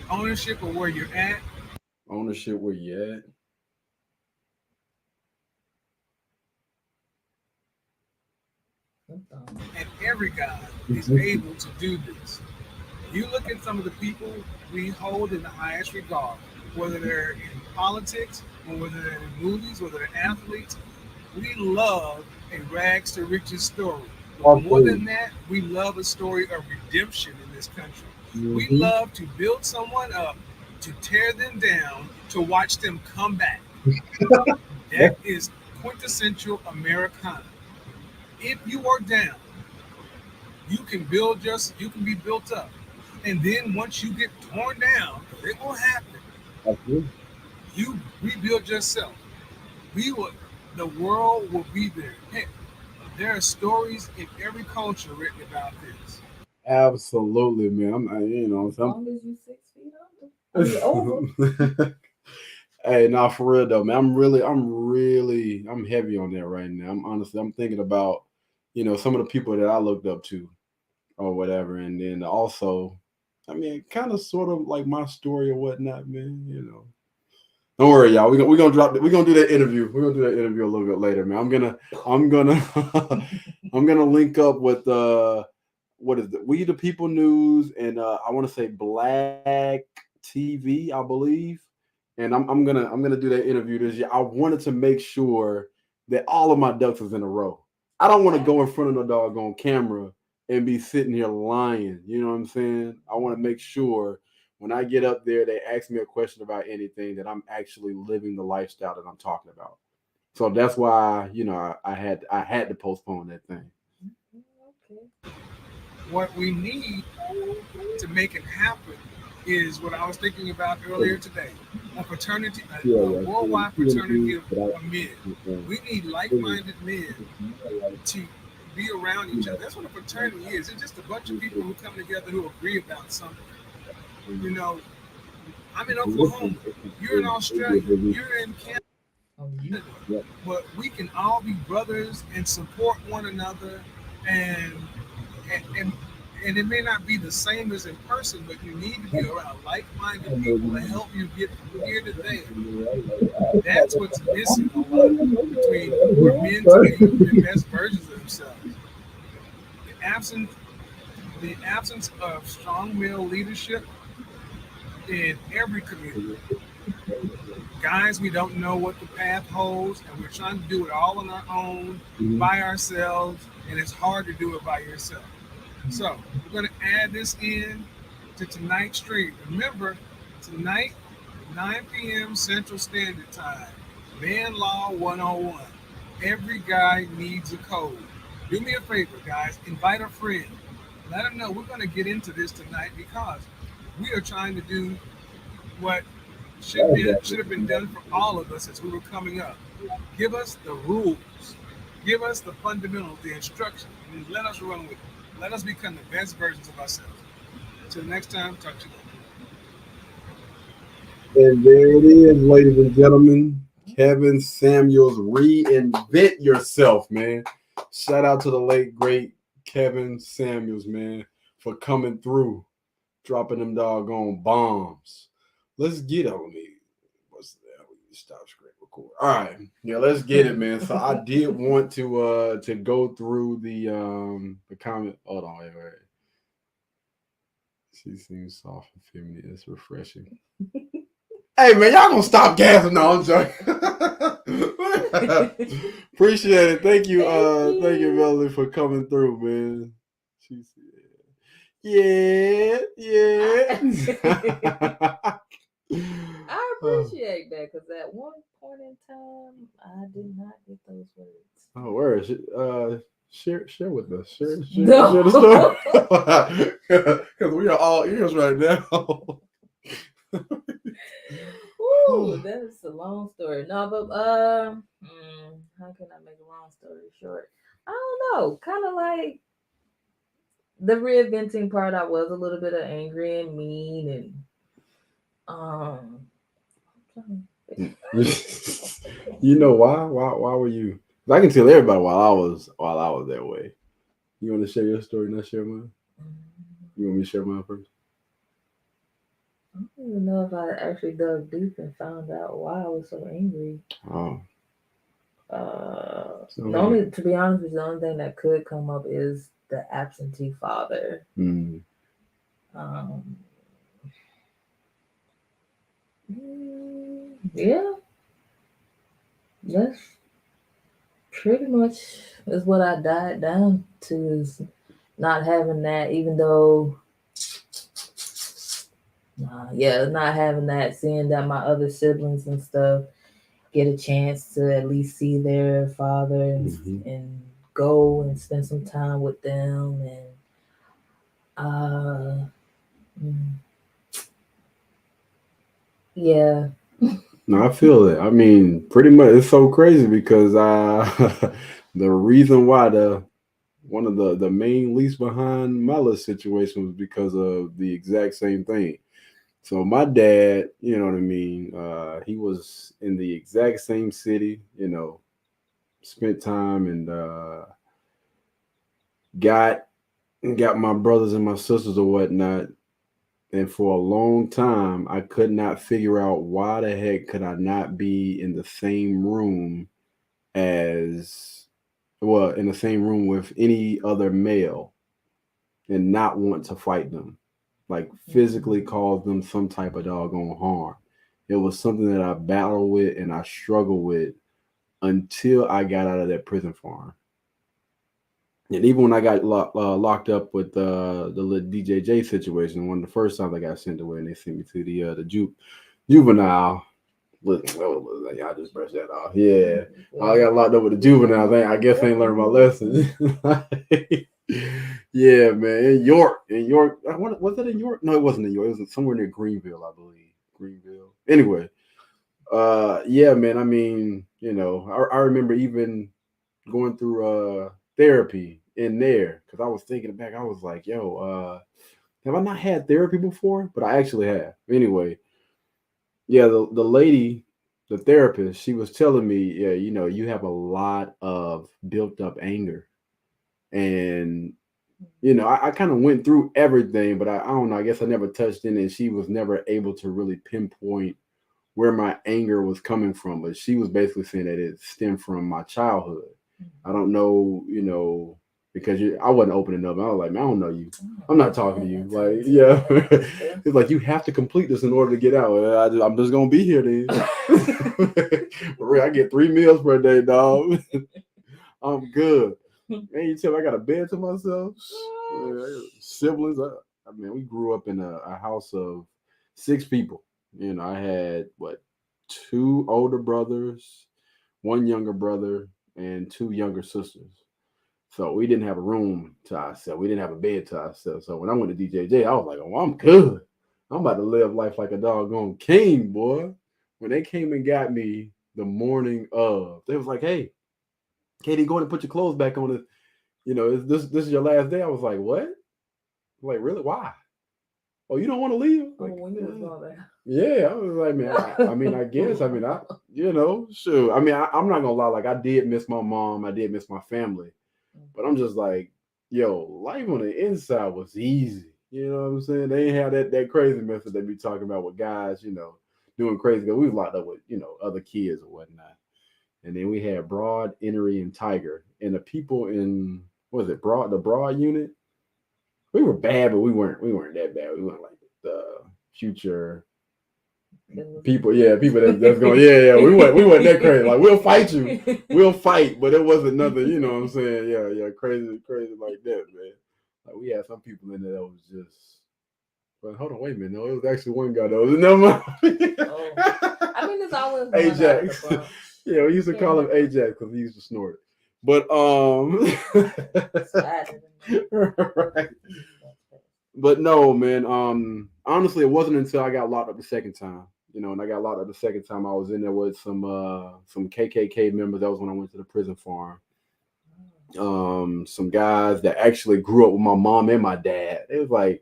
Ownership of where you're at. Ownership where you at. And every guy is able to do this. You look at some of the people we hold in the highest regard, whether they're in politics or whether they're in movies, whether they're athletes. We love a rags to riches story. But more than that, we love a story of redemption in this country. We love to build someone up, to tear them down, to watch them come back. That is quintessential Americana. If you are down, you can be built up. And then once you get torn down, it will happen. You rebuild yourself. The world will be there. Heck, there are stories in every culture written about this. Absolutely, man. as long as you 6 feet under. I mean, over. Hey, nah, for real though, man. I'm heavy on that right now. I'm thinking about, some of the people that I looked up to or whatever, and then also, kind of sort of like my story or whatnot, man. Don't worry, y'all. We're gonna drop it. We're gonna do that interview. We're gonna do that interview a little bit later, man. I'm gonna I'm gonna link up with what is it? We the People News and I want to say Black TV, I believe. And I'm gonna do that interview this year. I wanted to make sure that all of my ducks is in a row. I don't want to go in front of no doggone camera and be sitting here lying. You know what I'm saying? I want to make sure when I get up there, they ask me a question about anything that I'm actually living the lifestyle that I'm talking about. So that's why, I had to postpone that thing. Okay. What we need to make it happen is what I was thinking about earlier today. A fraternity, a worldwide fraternity of men. We need like-minded men to be around each other. That's what a fraternity is. It's just a bunch of people who come together who agree about something. I'm in Oklahoma. You're in Australia. You're in Canada. But we can all be brothers and support one another, and and and it may not be the same as in person, but you need to be around like-minded people to help you get from here to there. That's what's missing a lot between for men to be the best versions of themselves. The absence of strong male leadership in every community. Guys, we don't know what the path holds, and we're trying to do it all on our own, by ourselves, and it's hard to do it by yourself. So we're going to add this in to tonight's stream. Remember, tonight, 9 p.m. Central Standard Time, Man Law 101. Every guy needs a code. Do me a favor, guys. Invite a friend. Let them know we're going to get into this tonight because we are trying to do what should have been done for all of us as we were coming up. Give us the rules. Give us the fundamentals, the instructions, and let us run with it. Let us become the best versions of ourselves. Until next time, talk to you later. And there it is, ladies and gentlemen. Kevin Samuels, reinvent yourself, man. Shout out to the late, great Kevin Samuels, man, for coming through, dropping them doggone bombs. Let's get on me. What's that? Stop screen recording. cool. All right. Yeah, let's get it, man. So I did want to go through the comment. Hold on, wait. She seems soft and feminine. It's refreshing. Hey man, y'all gonna stop gassing? No, I'm joking. Appreciate it. Thank you, Melanie, for coming through, man. She said, yeah. I appreciate that because at one point in time, I did not get those words. Oh, where is it? Share with us. Share No. the story. Because we are all ears right now. Ooh, that's a long story. No, but how can I make a long story short? I don't know. Kind of like the reinventing part. I was a little bit of angry and mean, and You know why? Why were you? I can tell everybody while I was that way. You want to share your story, not share mine? You want me to share mine first? I don't even know if I actually dug deep and found out why I was so angry. Oh. To be honest with you, the only thing that could come up is the absentee father. Mm. Yeah, that's pretty much is what I died down to, is not having that, even though not having that, seeing that my other siblings and stuff get a chance to at least see their father and go and spend some time with them, and yeah. No, I feel it. I mean, pretty much it's so crazy because the reason why one of the main leads behind my little situation was because of the exact same thing. So my dad, you know what I mean, he was in the exact same city, spent time and got my brothers and my sisters or whatnot. And for a long time, I could not figure out why the heck could I not be in the same room in the same room with any other male and not want to fight them, like physically cause them some type of doggone harm. It was something that I battled with and I struggled with until I got out of that prison farm. And even when I got locked up with the little DJJ situation, one of the first times I got sent away, and they sent me to the juvenile. Y'all just brush that off. Yeah, I got locked up with the juvenile thing. I guess I ain't learned my lesson. Yeah, man. In York. Was that in York? No, it wasn't in York. It was somewhere near Greenville, I believe. Greenville. Anyway, yeah, man. I mean, I remember even going through therapy in there because I was thinking back. I was like, yo, have I not had therapy before? But I actually have. Anyway, yeah, the lady, the therapist, she was telling me, yeah, you have a lot of built up anger. And, I kind of went through everything, but I don't know. I guess I never touched in, and she was never able to really pinpoint where my anger was coming from. But she was basically saying that it stemmed from my childhood. I don't know, because I wasn't opening up. I was like, man, I don't know you. I'm not talking to you. Like, yeah. It's like, you have to complete this in order to get out. I'm just going to be here then. I get 3 meals per day, dog. I'm good. Man, you tell me I got a bed to myself. Siblings. I mean, we grew up in a house of 6 people. I had, 2 older brothers, 1 younger brother, and 2 younger sisters. So we didn't have a room to ourselves. We didn't have a bed to ourselves. So when I went to DJJ, I was like, oh, I'm good. I'm about to live life like a doggone king, boy. When they came and got me the morning of, they was like, hey, Katie, go ahead and put your clothes back on. This is your last day. I was like, what? I'm like, really? Why? Oh, you don't want to leave? Like, yeah, I was like, man, I guess. Sure. I mean, I'm not going to lie. Like, I did miss my mom. I did miss my family. But I'm just like, yo, life on the inside was easy. You know what I'm saying? They ain't have that crazy method they be talking about with guys, doing crazy because we was locked up with, other kids or whatnot. And then we had Broad, Enery, and Tiger. And the people in the Broad unit, we were bad, but we weren't that bad. We weren't like the future people, people that's going, we weren't that crazy. Like, we'll fight you. We'll fight, but it wasn't nothing, you know what I'm saying? Yeah, crazy like that, man. Like, we had some people in there that was just, but hold on, wait a minute. No, it was actually one guy that was never mind. I mean, it's always Ajax. Yeah, we used to call him Ajax because he used to snort. But right. But no, man. Honestly, it wasn't until I got locked up the second time. And I got locked up the second time. I was in there with some KKK members. That was when I went to the prison farm. Some guys that actually grew up with my mom and my dad. It was like,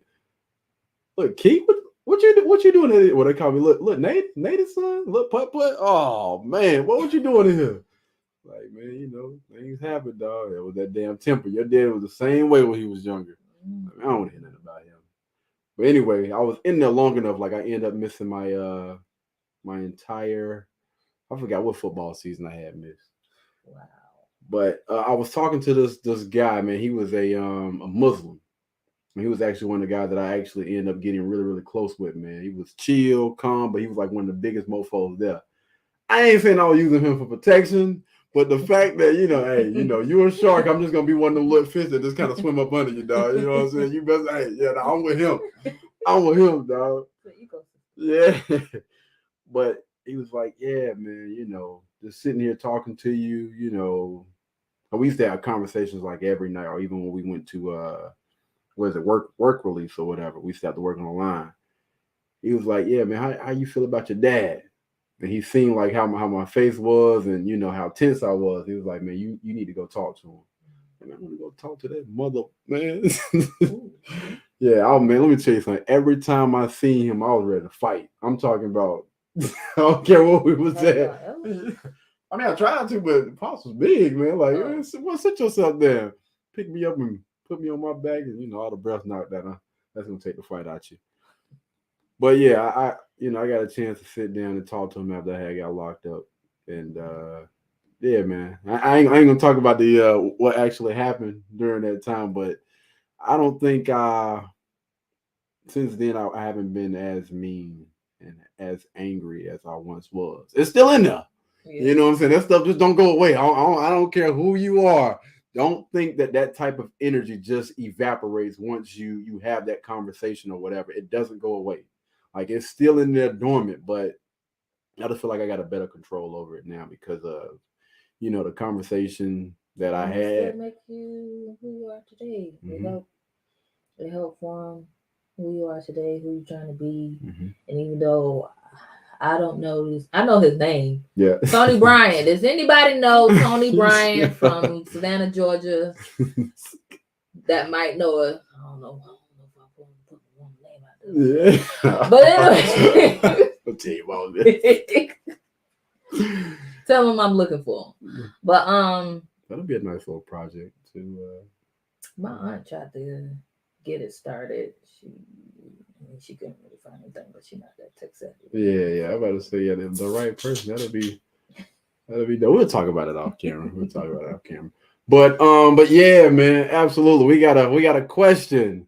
look, Keith, what you doing? What they call me? Look, Nate's son. Look, putt. Oh man, what you doing in here? Like, man, things happen, dog. It was that damn temper. Your dad was the same way when he was younger. I don't want to hear nothing about him. But anyway, I was in there long enough. Like, I ended up missing my my entire, I forgot what football season I had missed. Wow. But I was talking to this guy, man. He was a Muslim. He was actually one of the guys that I actually ended up getting really, really close with, man. He was chill, calm, but he was like one of the biggest mofos there. I ain't saying I was using him for protection, but the fact that, hey, you're a shark, I'm just going to be one of them little fish that just kind of swim up under you, dog. You know what I'm saying? You best, I'm with him. I'm with him, dog. Yeah. But he was like, yeah, man, just sitting here talking to you, we used to have conversations like every night, or even when we went to, work release or whatever. We used to have to work on the line. He was like, yeah, man, how you feel about your dad? And he seen like how my face was and, how tense I was. He was like, man, you need to go talk to him. And I want to go talk to that mother, man. Yeah, man, let me tell you something. Every time I seen him, I was ready to fight. I'm talking about, I don't care what we was at. I mean, I tried to, but the Pops was big, man. Like, sit yourself down. Pick me up and put me on my back, and all the breath knocked down. That's gonna take the fight out you. But yeah, I got a chance to sit down and talk to him after I had got locked up, and yeah, man, I ain't gonna talk about the what actually happened during that time, but I don't think since then I haven't been as mean and as angry as I once was. It's still in there. Yeah. You know what I'm saying? That stuff just don't go away. I don't care who you are. Don't think that type of energy just evaporates once you have that conversation or whatever. It doesn't go away. Like, it's still in there dormant, but I just feel like I got a better control over it now because of, the conversation that I had. That make you who you are today. Mm-hmm. It help form who you are today, who you're trying to be. Mm-hmm. And even though I don't know I know his name. Yeah. Tony Bryant. Does anybody know Tony Bryant from Savannah, Georgia? That might know it. I don't know if I'm going to put one name out there. Yeah. But anyway. I'll tell you about this. Tell him I'm looking for him. But that'll be a nice little project to my aunt tried to get it started. She couldn't really find anything, but she's not that tech savvy. Yeah. I'm about to say, the right person. That'll be. We'll talk about it off camera. But yeah, man, absolutely. We got a question.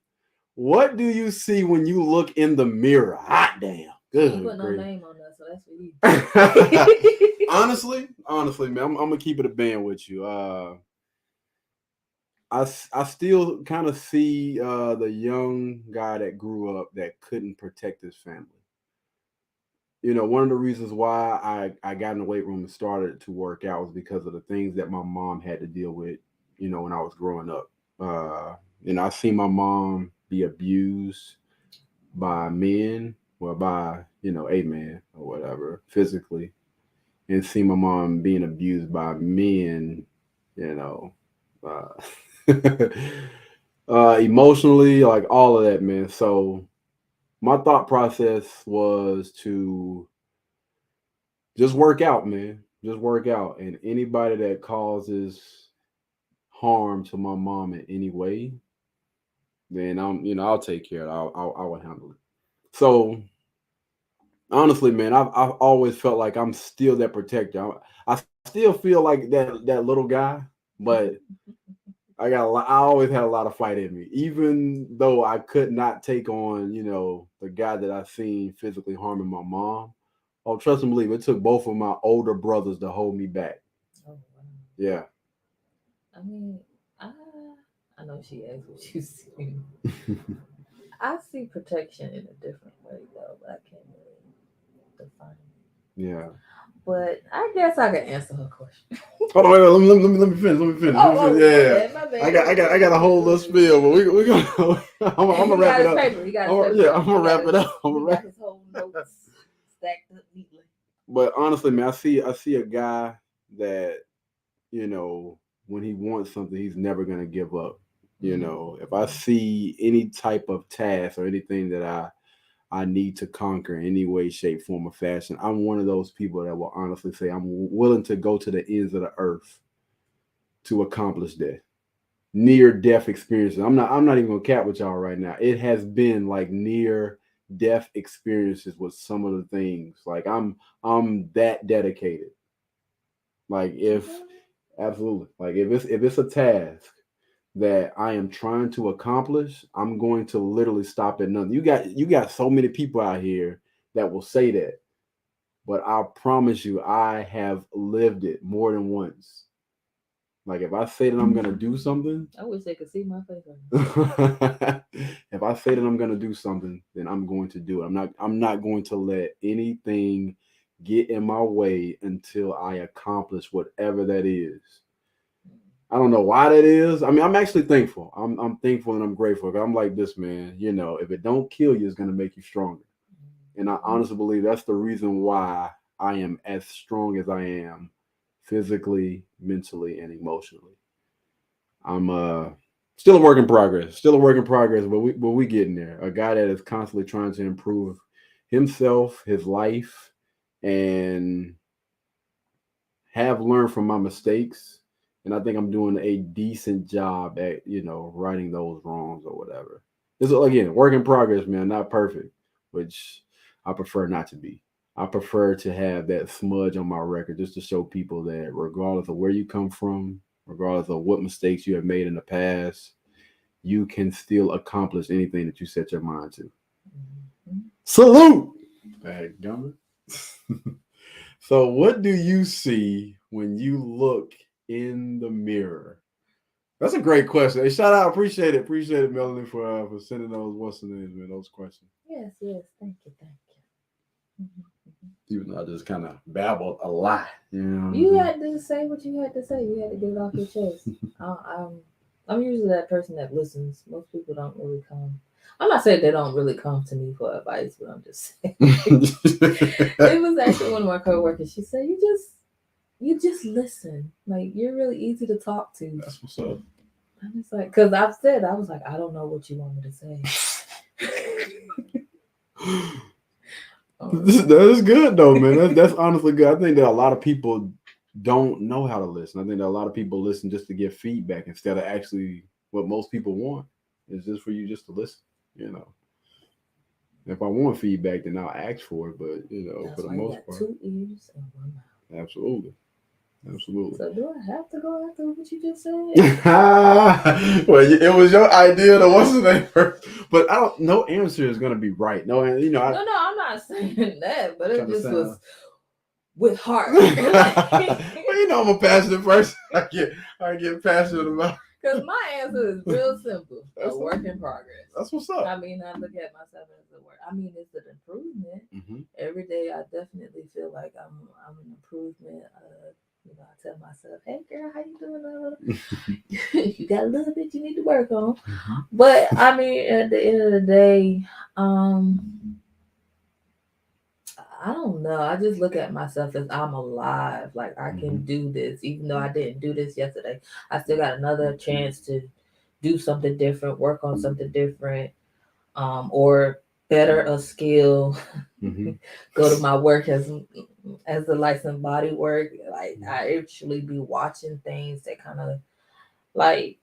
What do you see when you look in the mirror? Hot damn. Good. You put no name on that, so that's for you. honestly, man, I'm gonna keep it a band with you. I still kind of see the young guy that grew up that couldn't protect his family. One of the reasons why I got in the weight room and started to work out was because of the things that my mom had to deal with, when I was growing up. I seen my mom be abused by men, or by, a man or whatever, physically, and see my mom being abused by men, emotionally, like all of that, man. So my thought process was to just work out, man. Just work out. And anybody that causes harm to my mom in any way, then I'll take care of it. I will handle it. So honestly, man, I've always felt like I'm still that protector. I still feel like that little guy, but I got a lot. I always had a lot of fight in me, even though I could not take on, the guy that I seen physically harming my mom. Oh, trust and believe, it took both of my older brothers to hold me back. Oh, wow. Yeah. I mean, I I know she asked what you see. I see protection in a different way though, but I can't really define it. Yeah. But I guess I can answer her question. Hold on, wait, let me finish. Let me finish. Oh, Let me oh, finish. my Yeah. bad, my bad. I got a whole little spiel, but we gonna I'm He gonna wrap got it his up. paper. He got his paper. Yeah, I'm gonna wrap it up. He got his whole notes stacked up neatly. But honestly, man, I see a guy that, when he wants something, he's never gonna give up. If I see any type of task or anything that I need to conquer in any way, shape, form, or fashion, I'm one of those people that will honestly say I'm willing to go to the ends of the earth to accomplish that. Near death experiences. I'm not even gonna cap with y'all right now. It has been like near death experiences with some of the things. Like I'm that dedicated. Like if absolutely, like if it's a task that I am trying to accomplish, I'm going to literally stop at nothing. You got so many people out here that will say that, but I promise you, I have lived it more than once. Like if I say that I'm gonna do something, I wish they could see my face right now. if I say that I'm gonna do something, then I'm going to do it. I'm not going to let anything get in my way until I accomplish whatever that is. I don't know why that is. I mean, I'm actually thankful. I'm thankful and I'm grateful. 'Cause I'm like this, man. If it don't kill you, it's gonna make you stronger. And I honestly believe that's the reason why I am as strong as I am, physically, mentally, and emotionally. I'm still a work in progress. Still a work in progress, but we getting there. A guy that is constantly trying to improve himself, his life, and have learned from my mistakes. And I think I'm doing a decent job at, righting those wrongs or whatever. This is again work in progress, man, not perfect, which I prefer not to be. I prefer to have that smudge on my record just to show people that regardless of where you come from, regardless of what mistakes you have made in the past, you can still accomplish anything that you set your mind to. Salute! Hey, Gummer. So, what do you see when you look in the mirror? That's a great question. Hey, shout out, appreciate it, Melanie, for sending those what's the names, man, those questions. Yes, thank you. Even though I just kind of babbled a lot, You had to say what you had to say. You had to get it off your chest. I'm usually that person that listens. Most people don't really come. I'm not saying they don't really come to me for advice, but I'm just saying. It was actually one of my coworkers. She said, "You just listen. Like you're really easy to talk to." That's what's up. I'm just like, because I was like, I don't know what you want me to say. That is good though, man. That's honestly good. I think that a lot of people don't know how to listen. I think that a lot of people listen just to get feedback instead of actually what most people want is just for you just to listen. If I want feedback, then I'll ask for it. But That's for the why most you got part, 2 ears and 1 mouth. absolutely. So do I have to go after what you just said? Well, it was your idea to what's the name first, but I don't. No answer is gonna be right. No, No, I'm not saying that, but it just was with heart. Well, I'm a passionate person. I get passionate about. Because my answer is real simple. A work in progress. That's what's up. I mean, I look at myself as a work. I mean, it's an improvement. Mm-hmm. Every day, I definitely feel like I'm an improvement. I tell myself, "Hey, girl, how you doing? You got a little bit you need to work on." Mm-hmm. But I mean, at the end of the day, I don't know. I just look at myself as I'm alive. Like I can do this, even though I didn't do this yesterday. I still got another chance to do something different, work on something different, or better a skill. Go to my work as a licensed body work. Like I actually be watching things that kind of like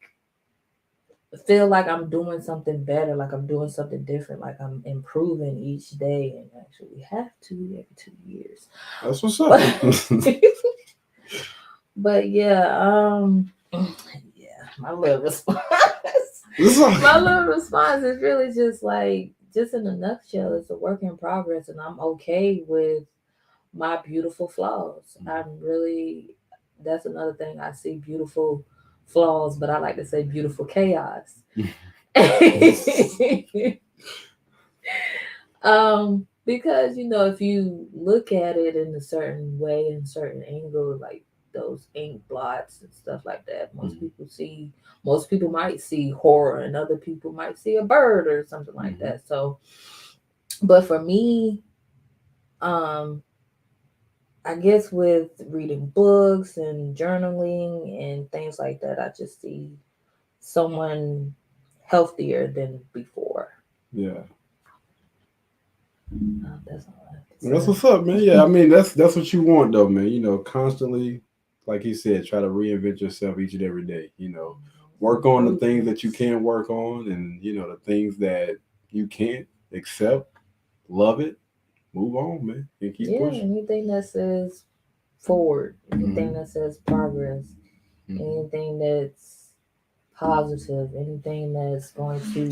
feel like I'm doing something better, like I'm doing something different, like I'm improving each day, and actually have to every 2 years. That's what's up. But yeah, my little response. This is My little response is really just in a nutshell, it's a work in progress, and I'm okay with my beautiful flaws. That's another thing. I see beautiful flaws, but I like to say beautiful chaos. Because if you look at it in a certain way, in a certain angle, like those ink blots and stuff like that, most people might see horror, and other people might see a bird or something like that. So, but for me, um, I guess with reading books and journaling and things like that, I just see someone healthier than before. Yeah. That's all I have to say. That's what's up, man. Yeah, I mean that's what you want though, man. Constantly, like he said, try to reinvent yourself each and every day. Work on the things that you can work on, and the things that you can't accept, love it, move on, man, and keep pushing. Anything that says forward, anything that says progress, anything that's positive, anything that's going to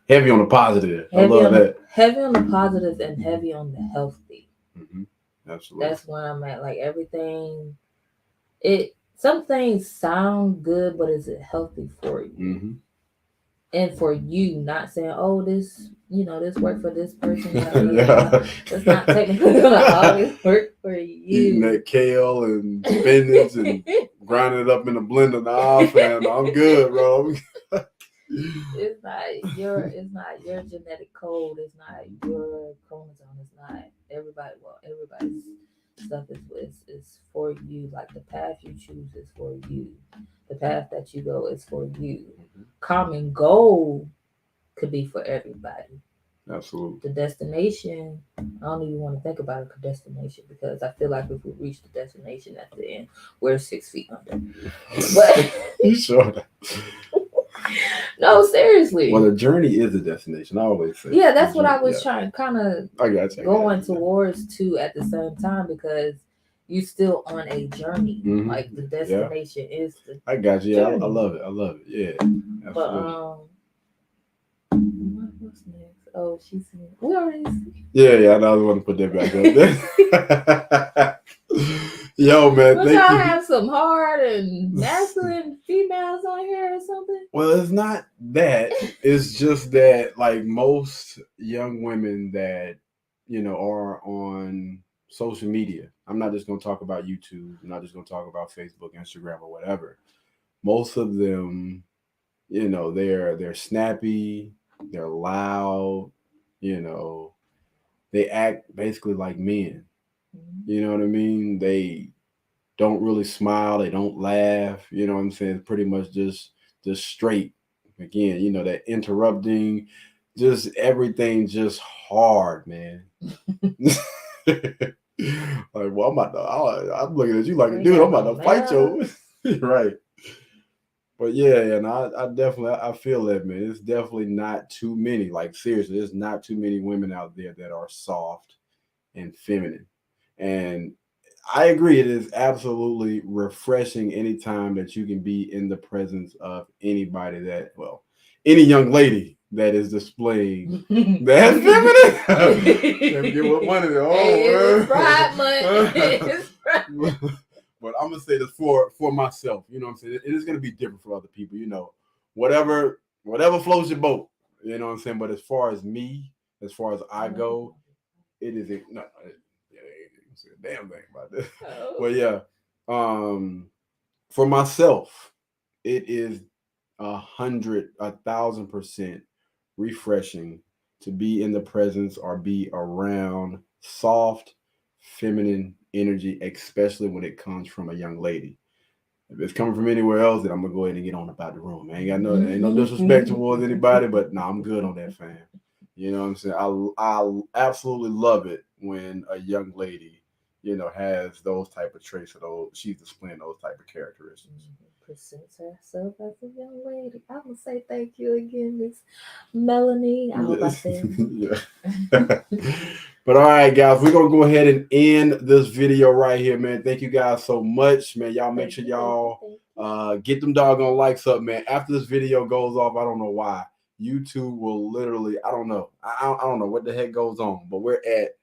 heavy on the positive. I love that. Heavy on the positive and heavy on the healthy. Absolutely. That's where I'm at. Like everything, some things sound good, but is it healthy for you? And for you, not saying, oh, this worked for this person. It's not technically gonna always work for you. Eating that kale and spinach and grinding it up in a blender. Nah, fam, I'm good, bro. It's not your genetic code. It's not your chromosome. It's not everybody's stuff is for you. Like the path you choose is for you. The path that you go is for you. Common goal could be for everybody. Absolutely. The destination, I don't even want to think about a destination, because I feel like if we reach the destination at the end, we're 6 feet under. But you sure? No, seriously. Well, the journey is the destination. I always say. Yeah, that's what I was trying, kind of going towards too at the same time, because you still on a journey. Like the destination is the. I got you. Yeah, I love it. I love it. Yeah. Absolutely. But what's next? Oh, she said we already. Yeah. I was want to put that back up there. Yo, man. But y'all have some hard and masculine females on here or something? Well, it's not that. It's just that, like most young women that are on social media. I'm not just going to talk about YouTube. I'm not just going to talk about Facebook, Instagram, or whatever. Most of them, they're snappy. They're loud. They act basically like men. You know what I mean? They don't really smile. They don't laugh. You know what I'm saying? Pretty much just straight. Again, that interrupting, just everything just hard, man. Like, well, I'm looking at you like a dude. I'm about to fight you. Right. But yeah, and I definitely I feel that, man. It's definitely not too many. Like seriously, there's not too many women out there that are soft and feminine. And I agree, it is absolutely refreshing anytime that you can be in the presence of anybody any young lady that is displaying that feminine. Let me get what money there. It's Pride Month. It's Pride. But I'm gonna say this for myself. You know what I'm saying? It is gonna be different for other people. Whatever floats your boat. You know what I'm saying? But as far as me, as far as I go, it is no. A damn thing about this. Oh. But yeah, for myself, it is 1,000% refreshing to be in the presence or be around soft, feminine energy, especially when it comes from a young lady. If it's coming from anywhere else, then I'm gonna go ahead and get on about the room. Ain't no disrespect towards anybody, but I'm good on that, fam. You know what I'm saying? I absolutely love it when a young lady, has those type of traits, she's displaying those type of characteristics. presents herself as a young lady. I'm gonna say thank you again, Miss Melanie. I hope I said. Yeah. But all right, guys, we're gonna go ahead and end this video right here, man. Thank you guys so much, man. Y'all make sure y'all get them doggone likes up, man. After this video goes off, I don't know why YouTube will literally, I don't know, I don't know what the heck goes on, but we're at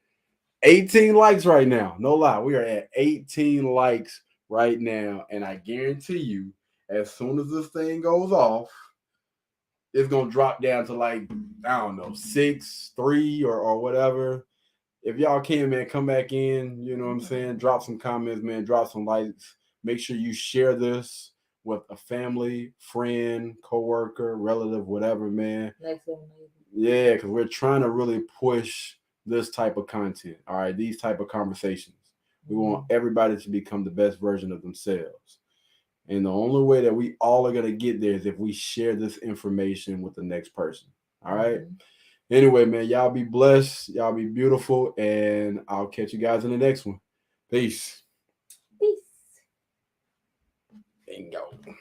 18 likes right now. No lie, we are at 18 likes right now, and I guarantee you, as soon as this thing goes off, it's gonna drop down to like, I don't know, 6, 3, or whatever. If y'all can, man, come back in. You know what I'm saying? Drop some comments, man. Drop some likes. Make sure you share this with a family, friend, coworker, relative, whatever, man. Next one, Yeah, because we're trying to really push this type of content. All right, these type of conversations. We want everybody to become the best version of themselves. And the only way that we all are going to get there is if we share this information with the next person. All right. Anyway, man, y'all be blessed. Y'all be beautiful. And I'll catch you guys in the next one. Peace. Peace. Bingo.